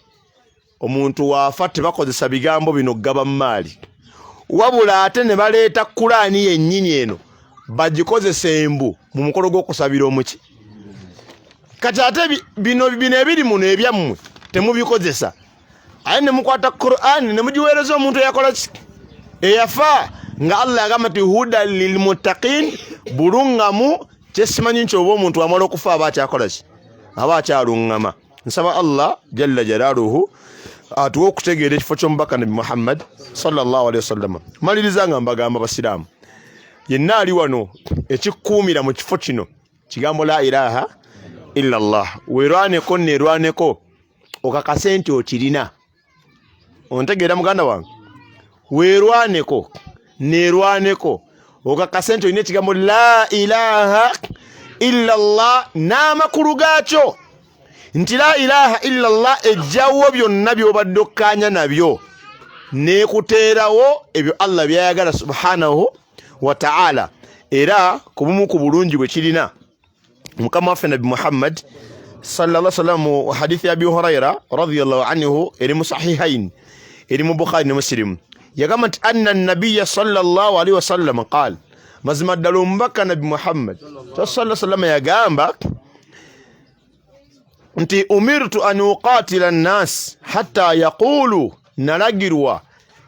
omuntu waafa tebakozesa bigambo bino kugaba mmaali. Wabula ate ne baleeta Kulaani yennyini eno bagikozesa embu mu mukolo gw'okusabira omuki. Kati ate bino ebiri muno ebyammwe temubikozesa. Aye ne mukwata Kulaani ne mugiweereza omuntu eyakola ki? Eyafa nga Allah agamba nti huda lil muttaqin bulungamu. Kyesimanyi nti oba omuntu amala okufa aba akyakola ki? Aba akyalungama. Nsaba Allah jalla jalaaluhu atuwe okutegeera ekifo ky'omubaka Nabi Muhammad sallallahu alaihi wasallam. Maliriza nga mbagamba basiraamu yenna ali wano ekikuumira mu kifo kino kigambo la ilaha illa Allah. Weerwaneko neerwaneko okakase nti okirina. Ontegeera muganda wange? Weerwaneko neerwaneko okakase nti olina ekigambo la ilaha illa Allah n'amakulu gaakyo. Nti la ilaha illa Allah ejjawo byonna by'obadde okkaanya nabyo neekuteerawo ebyo Allah byayagala subhanahu wa ta'ala. Era ku bumu ku bulungi bwe kirina mukama waffe Nabi Muhammad sallallahu alaihi wasallam mu hadithi ya Abi Huraira radhiyallahu anhu eri mu sahihain eri mu Bukhari ne Muslim yagamba nti anna nabiyya sallallahu alaihi wasallam qala mazima ddala omubaka Nabi Muhammad sallallahu alaihi wasallam yagamba nti umirtu an uqatila an-nas hatta yaqulu nalagirwa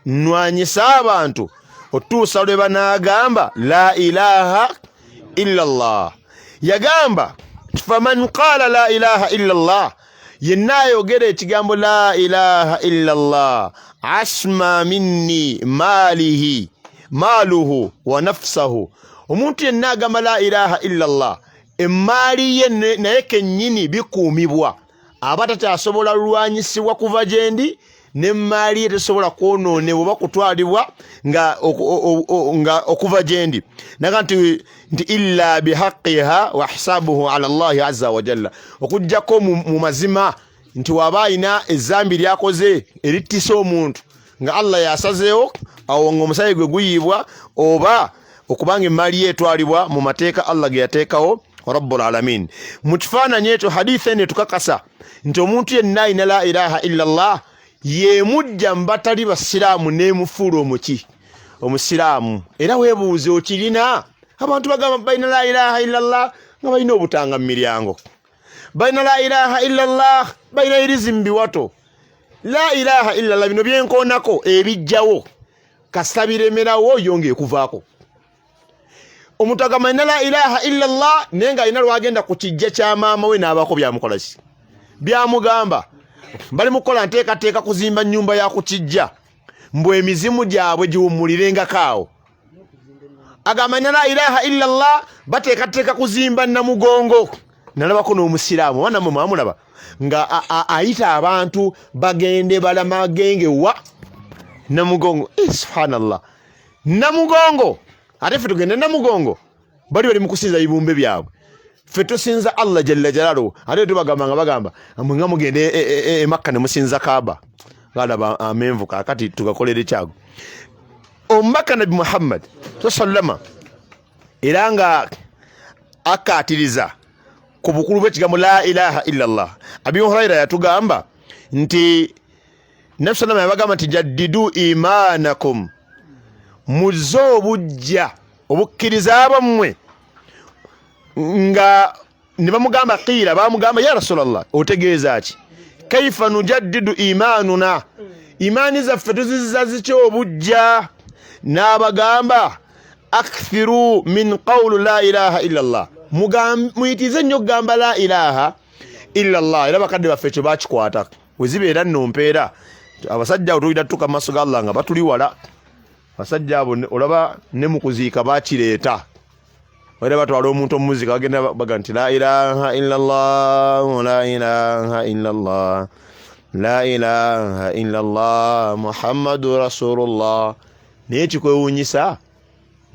nwanyisa abantu otuusa lwe banaagamba la ilaha illa Allah. Yagamba faman qala la ilaha illa Allah yenna ayogera ekigambo la ilaha illa Allah asma minni maluhu wa nafsahu. Omuntu yenna agamba la ilaha illa Allah emmaali ye naye kennyini bikuumibwa aba takyasobola lwanyisibwa kuva gyendi ne mali ye tesobola kwonoonebwa oba kutwalibwa nga okuva gyendi naga nti illa bihaqqiha wa hisabuhu ala Allahi azza wa jalla okujjako mu mazima nti waba ayina ezzambi lyakoze erittisa omuntu nga Allah yasazeewo awo ng'omusaayi gwe guyiibwa oba okubanga emaali ye etwalibwa mu mateeka Allah ge yateekawo rabbul alamin. Mu kifaananyi ekyo hadithi eno etukakasa nti omuntu yenna ayina la ilaha illa Allah yeemujja mu batali basiraamu n'emufuula omusiraamu. Era weebuuze okirina? Abantu bagamba balina la ilaha illa Allah nga balina obutanga mu miryango, balina la ilaha illa Allah balina irizi mu biwato. La ilaha illa Allah bino byenkoonako ebijjawo kasita biremerawo yonge kuvaako. Omuntu agamba alina la ilaha illa Allah naye nga alina lwagenda ku kijja kya maama we n'abaako byamukola ki byamugamba. Bali mukola nteekateeka kuzimba nnyumba ya ku kijja mbu emizimu gyabwe giwummulirengako awo. Agamba alina la ilaha illa Allah bateekateeka kuzimba Namugongo. Nalabako n'omusiraamu wana mwe mwamulaba nga ayita abantu bagende balama genge wa Namugongo. Subhanallah, Namugongo ate ffe tugende Namugongo bali mu kusinza ibumbe byabwe, ffe tusinza Allah jalla jalaluhu. Ate bagamba nga mugende e Makka ne musinza Kaaba galaba amenvu kakati tugakolere kyago omubaka Nabi Muhammad sallama era nga akatiriza ku bukulu bw'ekigambo la ilaha illa Allah. Abi Huraira yatugamba nti Nabi sallama yabagamba nti jaddidu imanakum, muzze obujja obukkiriza abammwe. Nga ne bamugamba qiila, bamugamba ya Rasulallah otegeeza ki? Kaifa nujaddidu imanuna, imani zaffe tuzizza zitya obujja? N'abagamba akthiru min qawli la ilaha illa Allah, muyitize nnyo okugamba la ilaha illa Allah. Era bakadde baffe ekyo bakikwata wezibeera nno mpeera abasajja abo tulida tuka maaso ga Allah nga batuli wala. Abasajja abo olaba ne mu kuziika bakireeta, era batwala omuntu omuzika bagenda baga nti la ilaha illa Allah, la ilaha illa Allah, la ilaha illa Allah Muhammadu Rasulullah. Naye ekikwewuunyisa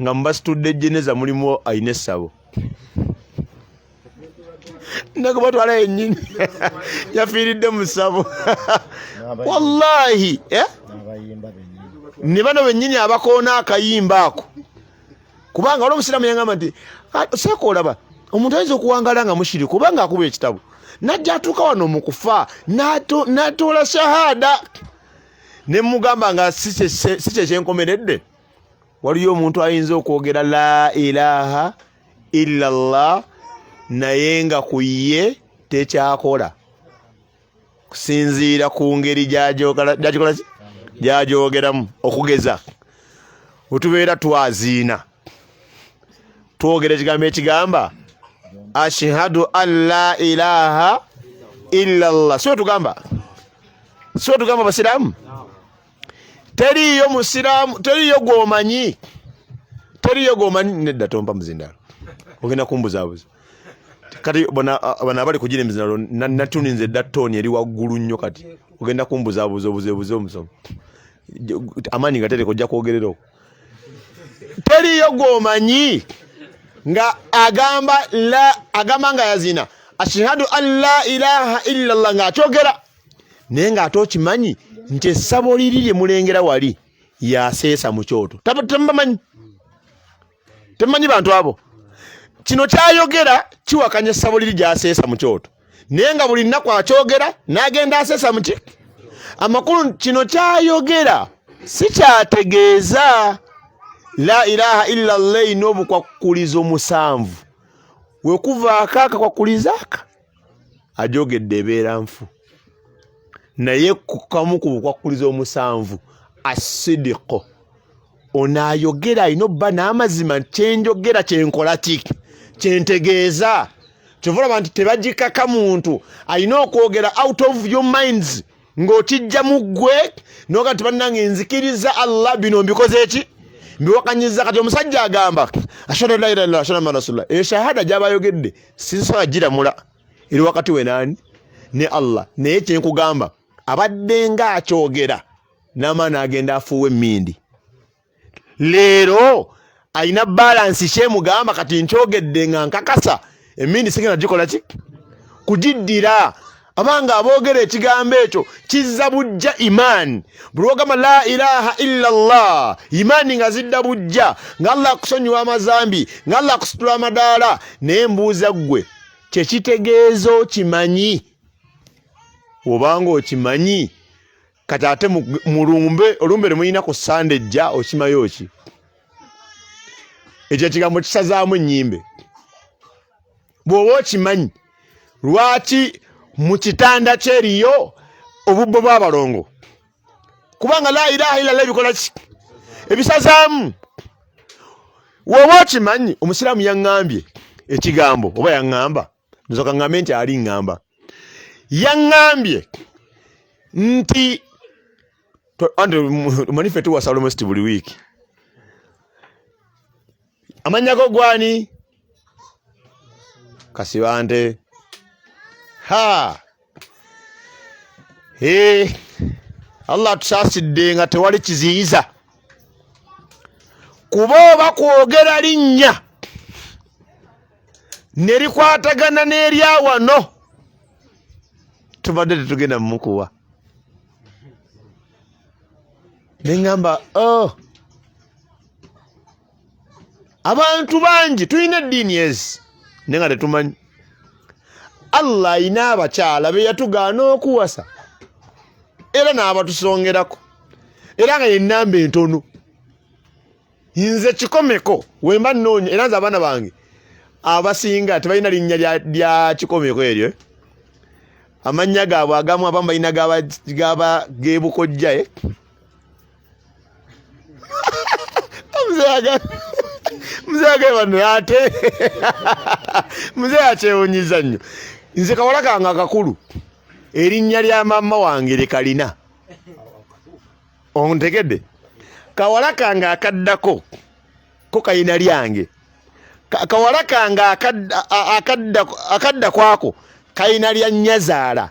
nga mubasitudde jeneza mulimu ayina essabo nago batwala yennyini yafiiridde mu ssabo wallahi ne bano bennyini abakoona akayimba ako. Kubanga waliwo omusiraamu yangamba nti seeka olaba omuntu ayinza okuwangala nga mushiriku kubanga akuba ekitabo najja atuuka wano mu kufa n'atoola shahada. Ne mugamba nga si kye kyenkomeredde, waliyo omuntu ayinza okwogera la ilaha illa Allah naye nga ku ye tekyakola kusinziira ku ngeri gy'agyogeramu. Okugeza wetubeera twaziina twogera ekigambo ekigamba ashhadu an la ilaha illa Allah, so tugamba basiraamu. Teriyo musiraamu, teriyo gwomanyi nedda tompa muzindalo ogenda kumbuzaabuza. Kati bona abali kujira emizindalo natuninze edda ttoni eri waggulu nnyo, kati ogenda kumbuzaabuza obuzeebuze omusomo amaanyi nga tere kojja kwogerera okwo. Teriyo gwomanyi nga agamba nga yazina ashhadu an la ilaha illa Allah nga akyogera naye nga ate okimanyi nti essabo liri lye mulengera wali yaseesa mu kyoto. Temumanyi bantu abo kino kyayogera kiwakanya essabo liri gyaseesa mu kyoto, naye nga buli nnaku akyogera n'agenda aseesa mu ki amakulu. Kino kyayogera si kyategeeza la ilaha illa Allah ina obukwakulizo 7 wekuva akakakwakuliza aka ajogedde ebeera nfu, naye kukamu ku bukwakulizo 7 asidiqo onayogera ino bba n'amazima kyenjogera kyenkola ki kyentegeeza. Kyova olaba nti tebagikaka muntu alina okwogera out of your minds ng'okijja mu ggwe noga nti bannange nzikiriza Allah bino mbikoze eki mbiwakanyiza. Kati omusajja agamba ashhadu an la ilaha illallah ashhadu anna rasulullah, eyo shahada gy'abayogedde sinsobola giramula eri wakati we nani ne Allah. Naye kyenkugamba abadde nga akyogera n'amaana agenda afuuwa emmindi. Leero alina balansi kyemugamba kati nkyogedde nga nkakasa emmindi sigenda gikola ki? Kugiddira. Abanga aboogera ekigambo ekyo kizza bujja imaani. Buli lwogamba la ilaha illa Allah, imaani nga zidda bujja, nga Allah akusonyiwa amazambi, nga Allah akusitula amadaala. Naye mbuuza ggwe kyekitegeeza okimanyi? Obanga okimanyi kati ate mulumbe olumbe temulina ku Sande ejja okimayo ki? Ekyo ekigambo kisazaamu ennyimbe. Bw'oba okimanyi lwaki mu kitanda kyeriyo obubbo bw'abalongo? Kubanga la ilaha illa Allah bikola ki? Ebisazaamu. Woba okimanyi, omusiraamu yaŋŋambye ekigambo, oba yaŋŋamba, nzoka ŋŋambe nti ali ŋŋamba, yaŋŋambye nti omanyi ffe tuwasa almost buli wiiki. Amannya go gwani? Kasibante. Allah tusaasidde nga tewali kiziyiza. Kuba oba kwogera linnya ne likwatagana n'erya wano, tubadde tetugenda mumukuwa. Ne ŋŋamba abantu bangi tulina eddiini ezi naye nga tetumanyi. Allah alina abakyala be yatugaana okuwasa era n'abatusongerako era nga yennamba entono. Nze kikomeko wemba nnoonya era nze abaana bange abasinga tebalina linnya lya kikomeko eryo. Amannya gaabwe agamu abamu balina geebukojja mzee agabano ate mzee akyewunyiza nnyo. Nze kawala kange akakulu erinnya lya maama wange lekalina. Ontegedde? Kawala kange akaddako ko kayina lyange. Kawala kange akadda kwako kayina lya nnyazaala.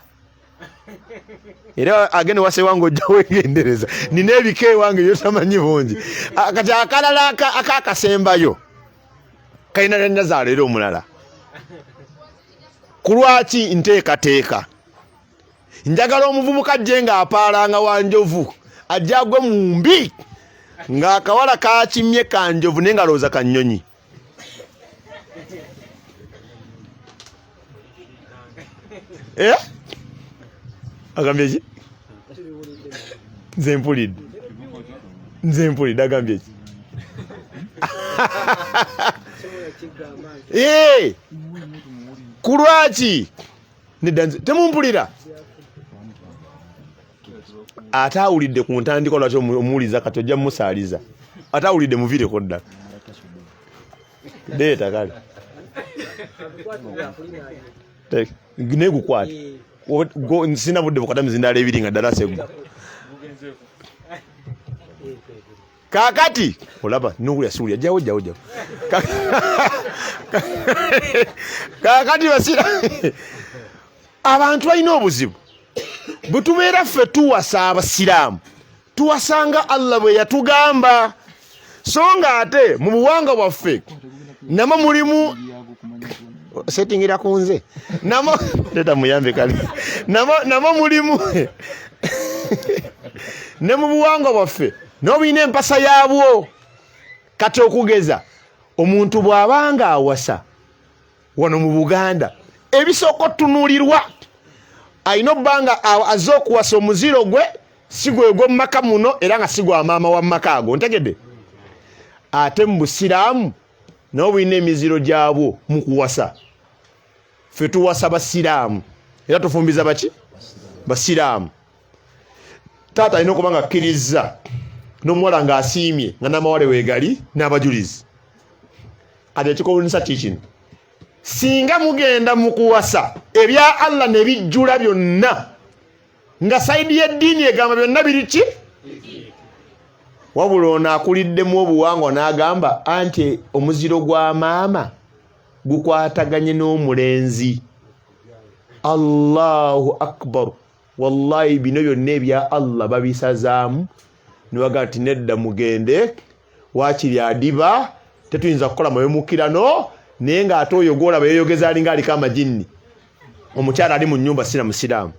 Era agene wase wange ojja wegendereza. Nina ebika ewange byotamanyi bungi. Kati akalala akakasembayo kayina lya nnyazaala era omulala. Kulwaki nteekateeka? Njagala omuvubuka ajje ng'apaalanga wa njovu ajja agwe mu mbi ng'akawala kakimye ka njovu naye ngalowooza ka nnyonyi. Agambye ki? Nze mpulidde agambye ki? Kulwaki? Nedda nze temumpulira. Ate awulidde ku ntandiko lwaki omuwuliza kati ojja mumusaaliza. Ate awulidde muviireko ddala. Leeta kale. Negukwate. Sina budde bukata mizindala ebiri nga ddala seggu. Kakati olaba nukulya suulya jjawo. Kakati basira abantu balina obuzibu. Bwe tubeera ffe tuwasa abasiraamu tuwasanga Allah bwe yatugamba. So nga ate mu buwanga bwaffe namwe mulimu settingira ku nze namwe leta muyambe kale namwe mulimu ne mu buwanga bwaffe n'obulina empasa yaabwo. Kati okugeza omuntu bw'abanga awasa wano mu Buganda ebisooka otunuulirwa alina obbanga azze okuwasa omuziro gwe si gwe gw'omu maka muno era nga si gwa maama wa maka ago. Ntegedde? Ate mu busiraamu nabo bulina emiziro gyabwo mu kuwasa. Ffe tuwasa basiraamu era tufumbiza baki? Basiraamu. Taata alina okuba nga akkiriza n'omuwala ng'asiimye nga n'amawale weegali n'abajulizi. Ate ekikuwunyisa kikino, singa mugenda mu kuwasa ebya Allah ne bijjula byonna nga sayidi y'eddiini egamba byonna biri ki? Wabula ono akuliddemu obuwangwa n'agamba anti omuziro gwa maama gukwataganye n'omulenzi. Allahu akbar wallahi bino byonna ebya Allah babisazaamu niwaga nti nedda mugende wakiri adiba tetuyinza kukola mawemukirano naye ng'ate oyo gwolaba yeeyogeza alinga aliko amajinni omukyala ali mu nnyumba sina musiraamu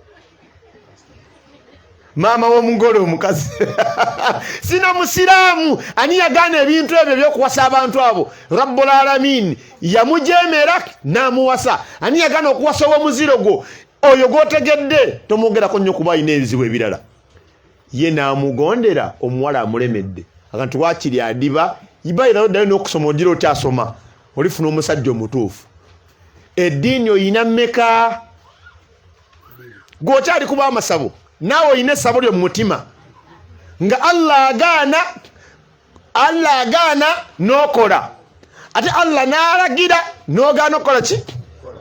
maama w'omugole omukazi sina musiraamu ani yagaana ebintu ebyo ebyokuwasa abantu abo rabbul alamin yamujeemera n'amuwasa ani yagaana okuwasa ow'omuziro gwo oyo gw'otegedde tomwogerako nnyo kuba alina ebizibu ebirala ye n'amugondera omuwala amulemedde akanti wakiri adiba ibayirayo ddayo n'okusoma ogira okyasoma olifuna omusajja omutuufu eddiini oyina mmeka gw'okyali kuba amasabo naawe oyina essabo lyo mu mutima nga Allah agaana n'okola ate Allah n'alagira n'ogaana okukola ki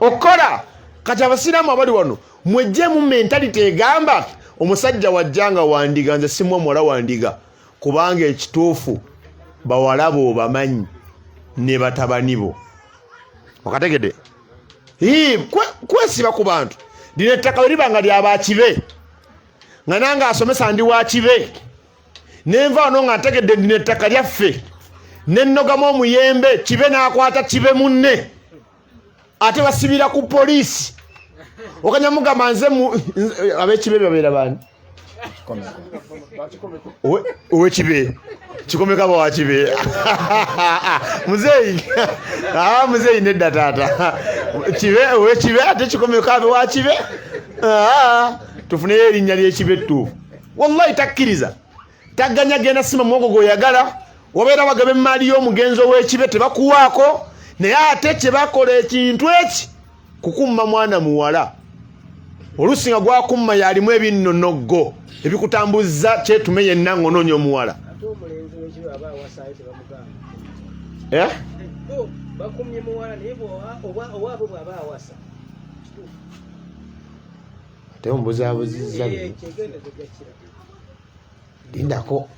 okukola kati abasiraamu abali wano mwejjemu mentality egamba omusajja wajjanga wandiga nze simwa muwala wandiga kubanga ekituufu bawala bo bamanyi ne batabani bo okategedde kwesiba ku bantu lino ettaka weribanga lyabakibe nga nange asomesa ndi wakibe nenva wano nga ntegedde ndina ettaka lyaffe nennogamu omuyembe kibe n'akwata kibe munne ate basibira ku poliisi okanyamugamba nze ab'ekibe babeera bani owekibe kikomeka bawakibe muzeeyi muzeeyi nedda taata kibe owekibe ate kikomeka abe wakibe tufuneyo erinnya ly'ekibe ettuufu wallahi takkiriza tagganya genda sima muwogo gw'oyagala wabeera bagaba emaali y'omugenzi ow'ekibe tebakuwaako naye ate kye bakola ekintu eki kukumma mwana muwala oluusi nga gwakumma yalimu ebinnonoggo ebikutambuza kyetume yenna ng'onoonya omuwala ate omubuzabuzizza lindako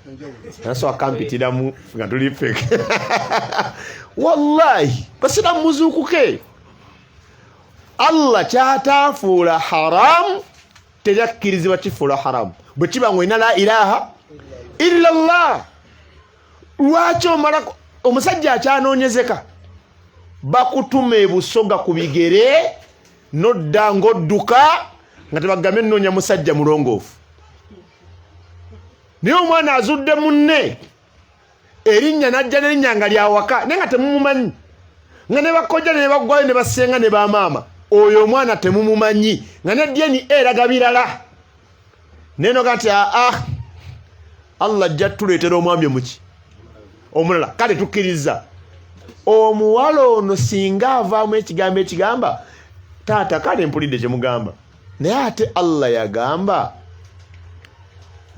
nasobola kampitiramu nga tuli feke wallahi basira muzuukuke Allah kyataafuula haramu teryakkirizibwa kifuula haramu bwe kiba ng'olina la ilaha illa Allah lwaki omala omusajja akyanoonyezeka bakutuma ebusoga ku bigere nodda ng'odduka nga tebagambe nnoonya musajja mulongoofu naye omwana azudde munne erinnya najja n'erinnya nga lyawaka naye nga temumumanyi nga ne bakojja ne baggwayo ne basenga ne bamaama oyo omwana temumumanyi nga ne dyeni eraga birala nenoga nti Allah ajja tuleetera omwami omuki omulala kale tukkiriza omuwala ono singa avaamu ekigambo ekigamba taata kale mpulidde kyemugamba naye ate Allah yagamba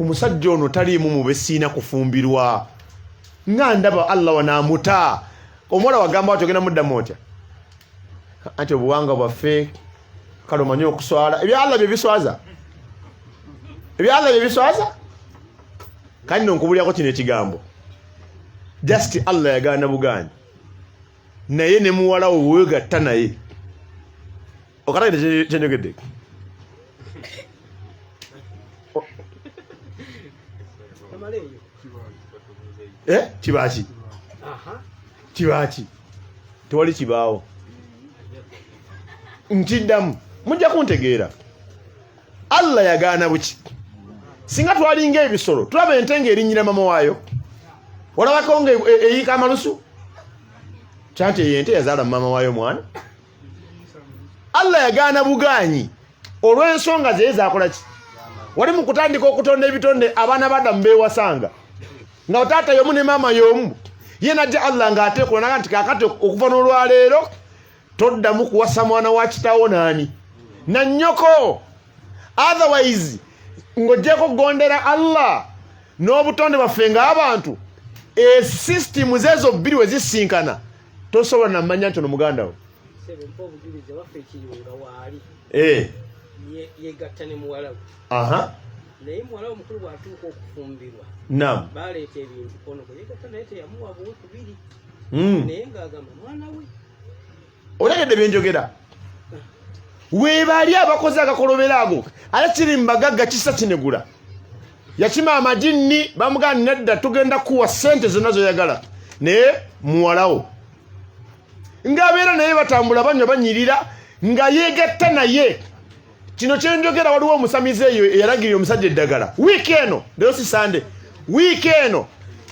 omusajja ono taliimu mube siina kufumbirwa nga ndaba Allah wanaamuta omuwala wagamba wati ogenda muddamu otya anti obuwanga bwaffe kale omanyi okuswala ebya Allah bye biswaza ebya Allah bye biswaza kandi nonkubulyako kino ekigambo just Allah yagaana buganyi naye ne muwala we weegatta naye okategedde kyenjogedde kibaki kibaki tewali kibaawo nkiddamu mujja kuntegeera Allah yagaana buki singa twalinga ebisolo tulaba ente ng'erinnyira mama waayo olabako nga eyiika amalusu kyanti eyo ente yazaala mama waayo mwana Allah yagaana buganyi olw'ensonga zeye zakola ki wali mu kutandika okutonda ebitonde abaana badamu beewasanga nga otaata y'omu ne maama y'omu ye najja Allah ng'ateekula nti kaakati okuva n'olwaleero toddamu kuwasa mwana wa kitaawo naani na nnyoko otherwise ng'oggyeko gondera Allah n'obutonde bwaffe ng'abantu esisitimu zeezo bbiri we zisinkana tosobola namanya nti ono muganda wo yegatta ne muwala we naye muwala we mukulu bw'atuuka okufumbirwa baleeta ebintu ono bwe yegatta naye teyamuwa buwe kubiri naye ng'agamba mwana we olegedde byenjogera Webali abakoze agakolobera ago alakiri mbagagga kisa kinegula yakima amajinni bamugana nedda tugenda kuwa sente zonazo yagala ne muwalawo ngabeera naye batambula banywa banyirira nga yegatta naye kino kyenjogera waliwo omusamize eyo yalagirira omusajja eddagala weekeno leo si Sunday weekeno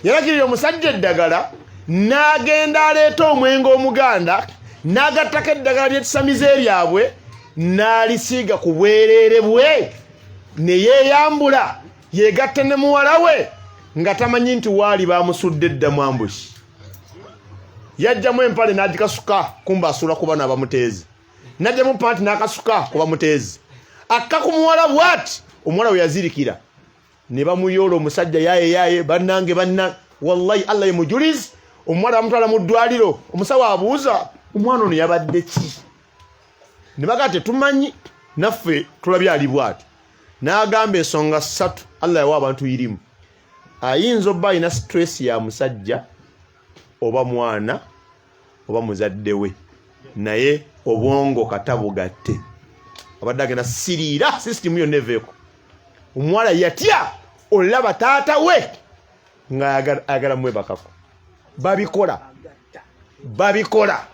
yalagirira omusajja eddagala n'agenda aleeta omwenge omuganda n'agattako eddagala ly'ekisamize eryabwe n'alisiiga ku bwereere bwe ne yeeyambula yegatte ne muwala we nga tamanyi nti waali bamusudde eddamu ambushi yajjamu empale n'agikasuka kumba asula kuba n'abamuteezi n'ajjamu panti n'akasuka kuba muteezi akka ku muwala bw'ati omuwala we yazirikira ne bamuyoola omusajja yaye bannange wallahi Allah ye mujulizi omuwala bamutwala mu ddwaliro omusawo abuuza omwana ono yabadde ki ne bagate tumanyi naffe tulabye ali bw'ati n'agamba ensonga 3 Allah yawa abantu irimu ayinza obba alina stress ya musajja oba mwana oba muzadde we naye obwongo katabugatte abadde agenda siriira system yo neveeko omuwala yatya olaba taata we nga agala mwebakako babikola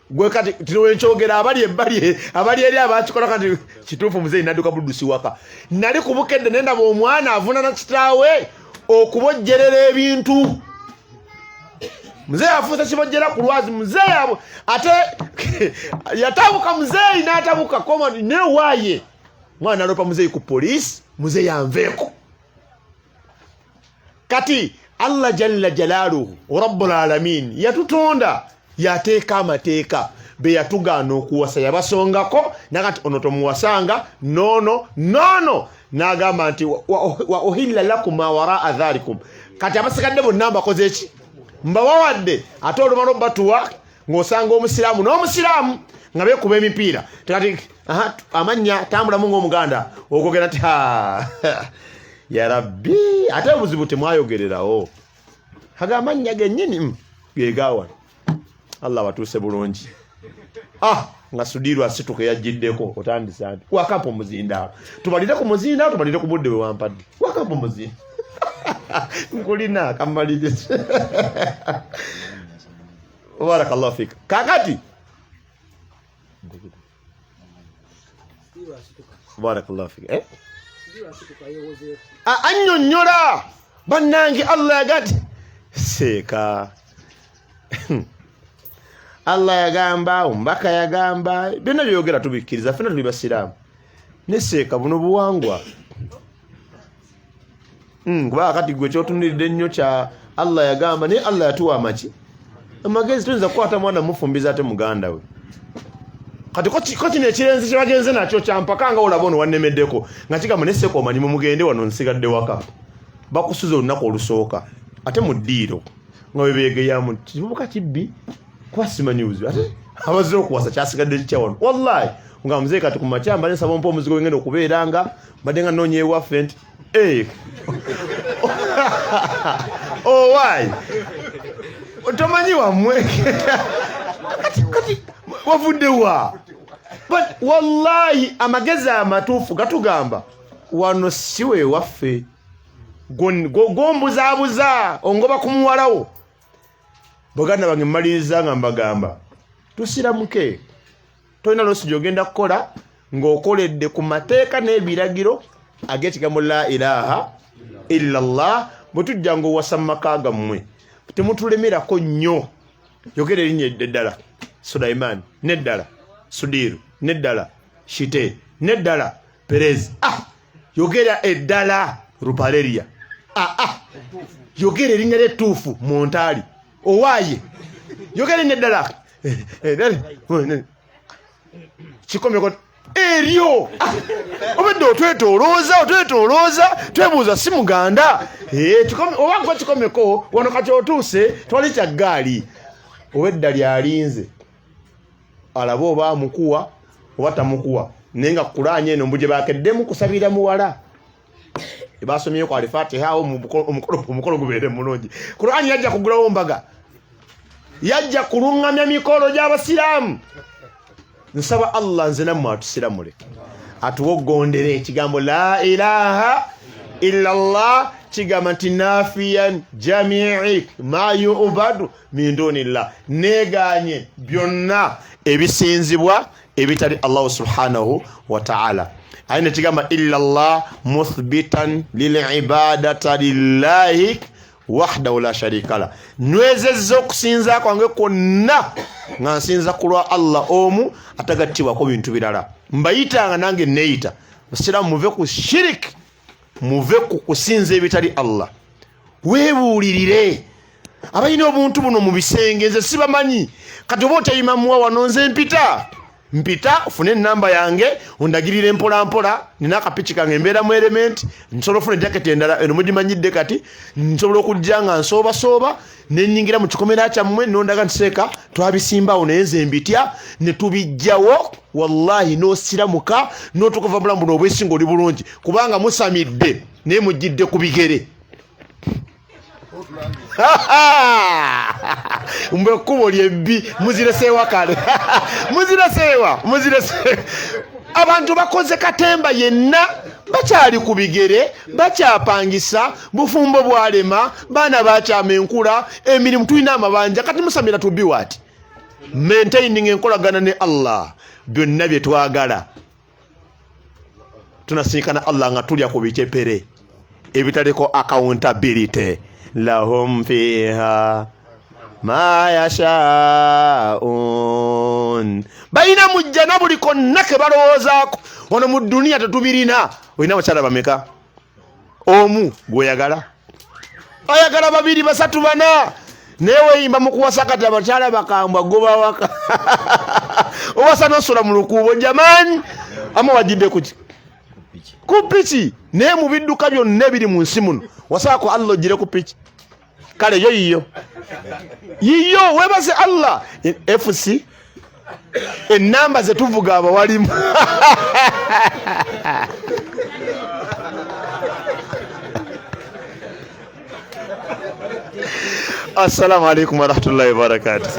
gwe kati tiwenchogera abali eri abakikola kati kituufu muzeyi nadduka buddusi waka nali kubukedde nenda omwana avunana kitaawe okubojjerera ebintu muzeyi afuusa kibojjera ku lwazi muzeyi ate yatabuka muzeyi n'atabuka koma newaye mwana alopa muzeyi ku poliisi muzeyi anveeko kati Allah jalla jalaluhu rabbul alamin yatutonda yateeka amateeka be yatugaana okuwasa yabasongako nakati ono tomuwasanga nono n'agamba nti wa uhilla lakum ma waraa dhalikum kati abasigadde bonna mbakoze eki mbawawadde ate olumala obbatuwa ng'osanga omusiraamu n'omusiraamu nga beekuba emipiira tekati amanya tambulamu ng'omuganda ogogera ti ya rabbi ate obuzibu temwayogererawo haga amanya gennyini gegawa Allah watuuse bulungi nga sudirwa asituka yajiddeko otandisa nti wakampo muzinda tubalire ku muzinda tubalire ku budde wampadde wakampo muzinda nkulina kamalije barakallahu fik kakati barakallahu fik annyonnyola bannange Allah yagati seeka Allah yagamba ombaka yagamba byonna byogera tubikkiriza ffenna tuli basiraamu neseeka buno buwangwa kuba kati gwe kyotunuulidde ennyo kya Allah yagamba naye Allah yatuwa amaki amagezi tuyinza kukwata mwana mufumbiza ate muganda we kati ko kino ekirenze kyebagenze nakyo kyampaka nga olaba ono wannemeddeko nga kigamba neseeka omanyi mumugende wano nsigadde waka bakusuza olunaku olusooka ate mu ddiiro nga webeegeyamu kibubuka kibbi kuba simanyi buzibu ate abazira okuwasa kyasigadde kikya wano wallahi nga muzeyi kati ku makyamba nsaba ompa omuzigo wengenda okubeeranga badde nga noonye ewaffe nti why tomanyi wammwe kati wavudde wa but wallahi amagezi amatuufu gatugamba wano siwe waffe gombuzaabuza ongoba ku muwalawo baganda bange mmaliriza nga mbagamba tusiramuke tolina losi gyogenda kukola ng'okoledde ku mateeka n'ebiragiro ag'ekigambo la ilaha illallah bwe tujja ng'owasa mu maka gammwe temutulemerako nnyo yogera erinnya eddala Sulaiman neddala Sudiru neddala Shite neddala Perez yogera eddala Rupaleria yogera erinnya ly'ettuufu Montali owaye yogera neddala kikomeko eryo obedde otwetolooza twebuuza si muganda oba gwe kikomeko wano kati otuuse twali kya ggaali obedda lyalinze alaba oba amukuwa oba tamukuwa naye nga Qur'ani eno mbuje bakeddemu kusabira muwala ebasomyeko Al-Fatiha omukolo gubeere mulungi Qur'ani yajja kugulawo mbaga yajja kulungamya mikolo gy'abasiraamu nsaba Allah nze nammwe atusiramule atuwogondere ekigambo la ilaha illa Allah kigamba nti nafiyan jami'i ma yu'badu min dunillah neganye byonna ebisinzibwa ebitali Allah subhanahu wa ta'ala aina kigamba illa Allah muthbitan lil ibadati lillahi wahdahu la sharika la nwezezza okusinza kwange konna nga nsinza kulwa Allah omu atagattibwa ko bintu birala mbayitanga nange neeyita basiramu muve ku shirik muve ku kusinza ebitali Allah webuulirire abalina obuntu buno mu bisenge nze sibamanyi kati oba otayimamuwa wano nze mpita ufune enamba yange ondagirire mpola mpola nina akapichi kange mbeera mu element nsobola ofuna jaketi endala eno mugimanyidde kati nsobola okujja nga nsooba nenyingira mu kikomera kyammwe nondaga ntiseka twabisimbawo naye nze mbitya ne tubijjawo wallahi n'osiramuka n'otukuva bulamu buno obwesinga oli bulungi kubanga musamidde naye mujjidde ku bigere mbe kubo lyebbi muziresewa kale muziresewa abantu bakoze katemba yenna bakyali ku bigere bakyapangisa bufumbo bwalema baana bakyama enkula emirimu tulina amabanja kati musamira tubiwati maintaining enkolagana ne Allah byonna bye twagala tunasinkana Allah nga tulya ku bicepere ebitaleko accountability lahum fiha ma yashaun baina mujjana buli konna ke balowoozaako ono mu duniya tetubirina olina bakyala bameka omu gweyagala oyagala babiri basatu bana neweyimba mu kuwasa kati abakyala bakambwa goba waka owasa nosula mu lukuubo jamani ama wajidde ku piki naye mu bidduka byonna ebiri mu nsi muno wasaako Allah ogire ku piki kale yiyo webaze Allah FC enamba zetuvuga abawalimu assalamu alaikum warahmatullahi wabarakatuh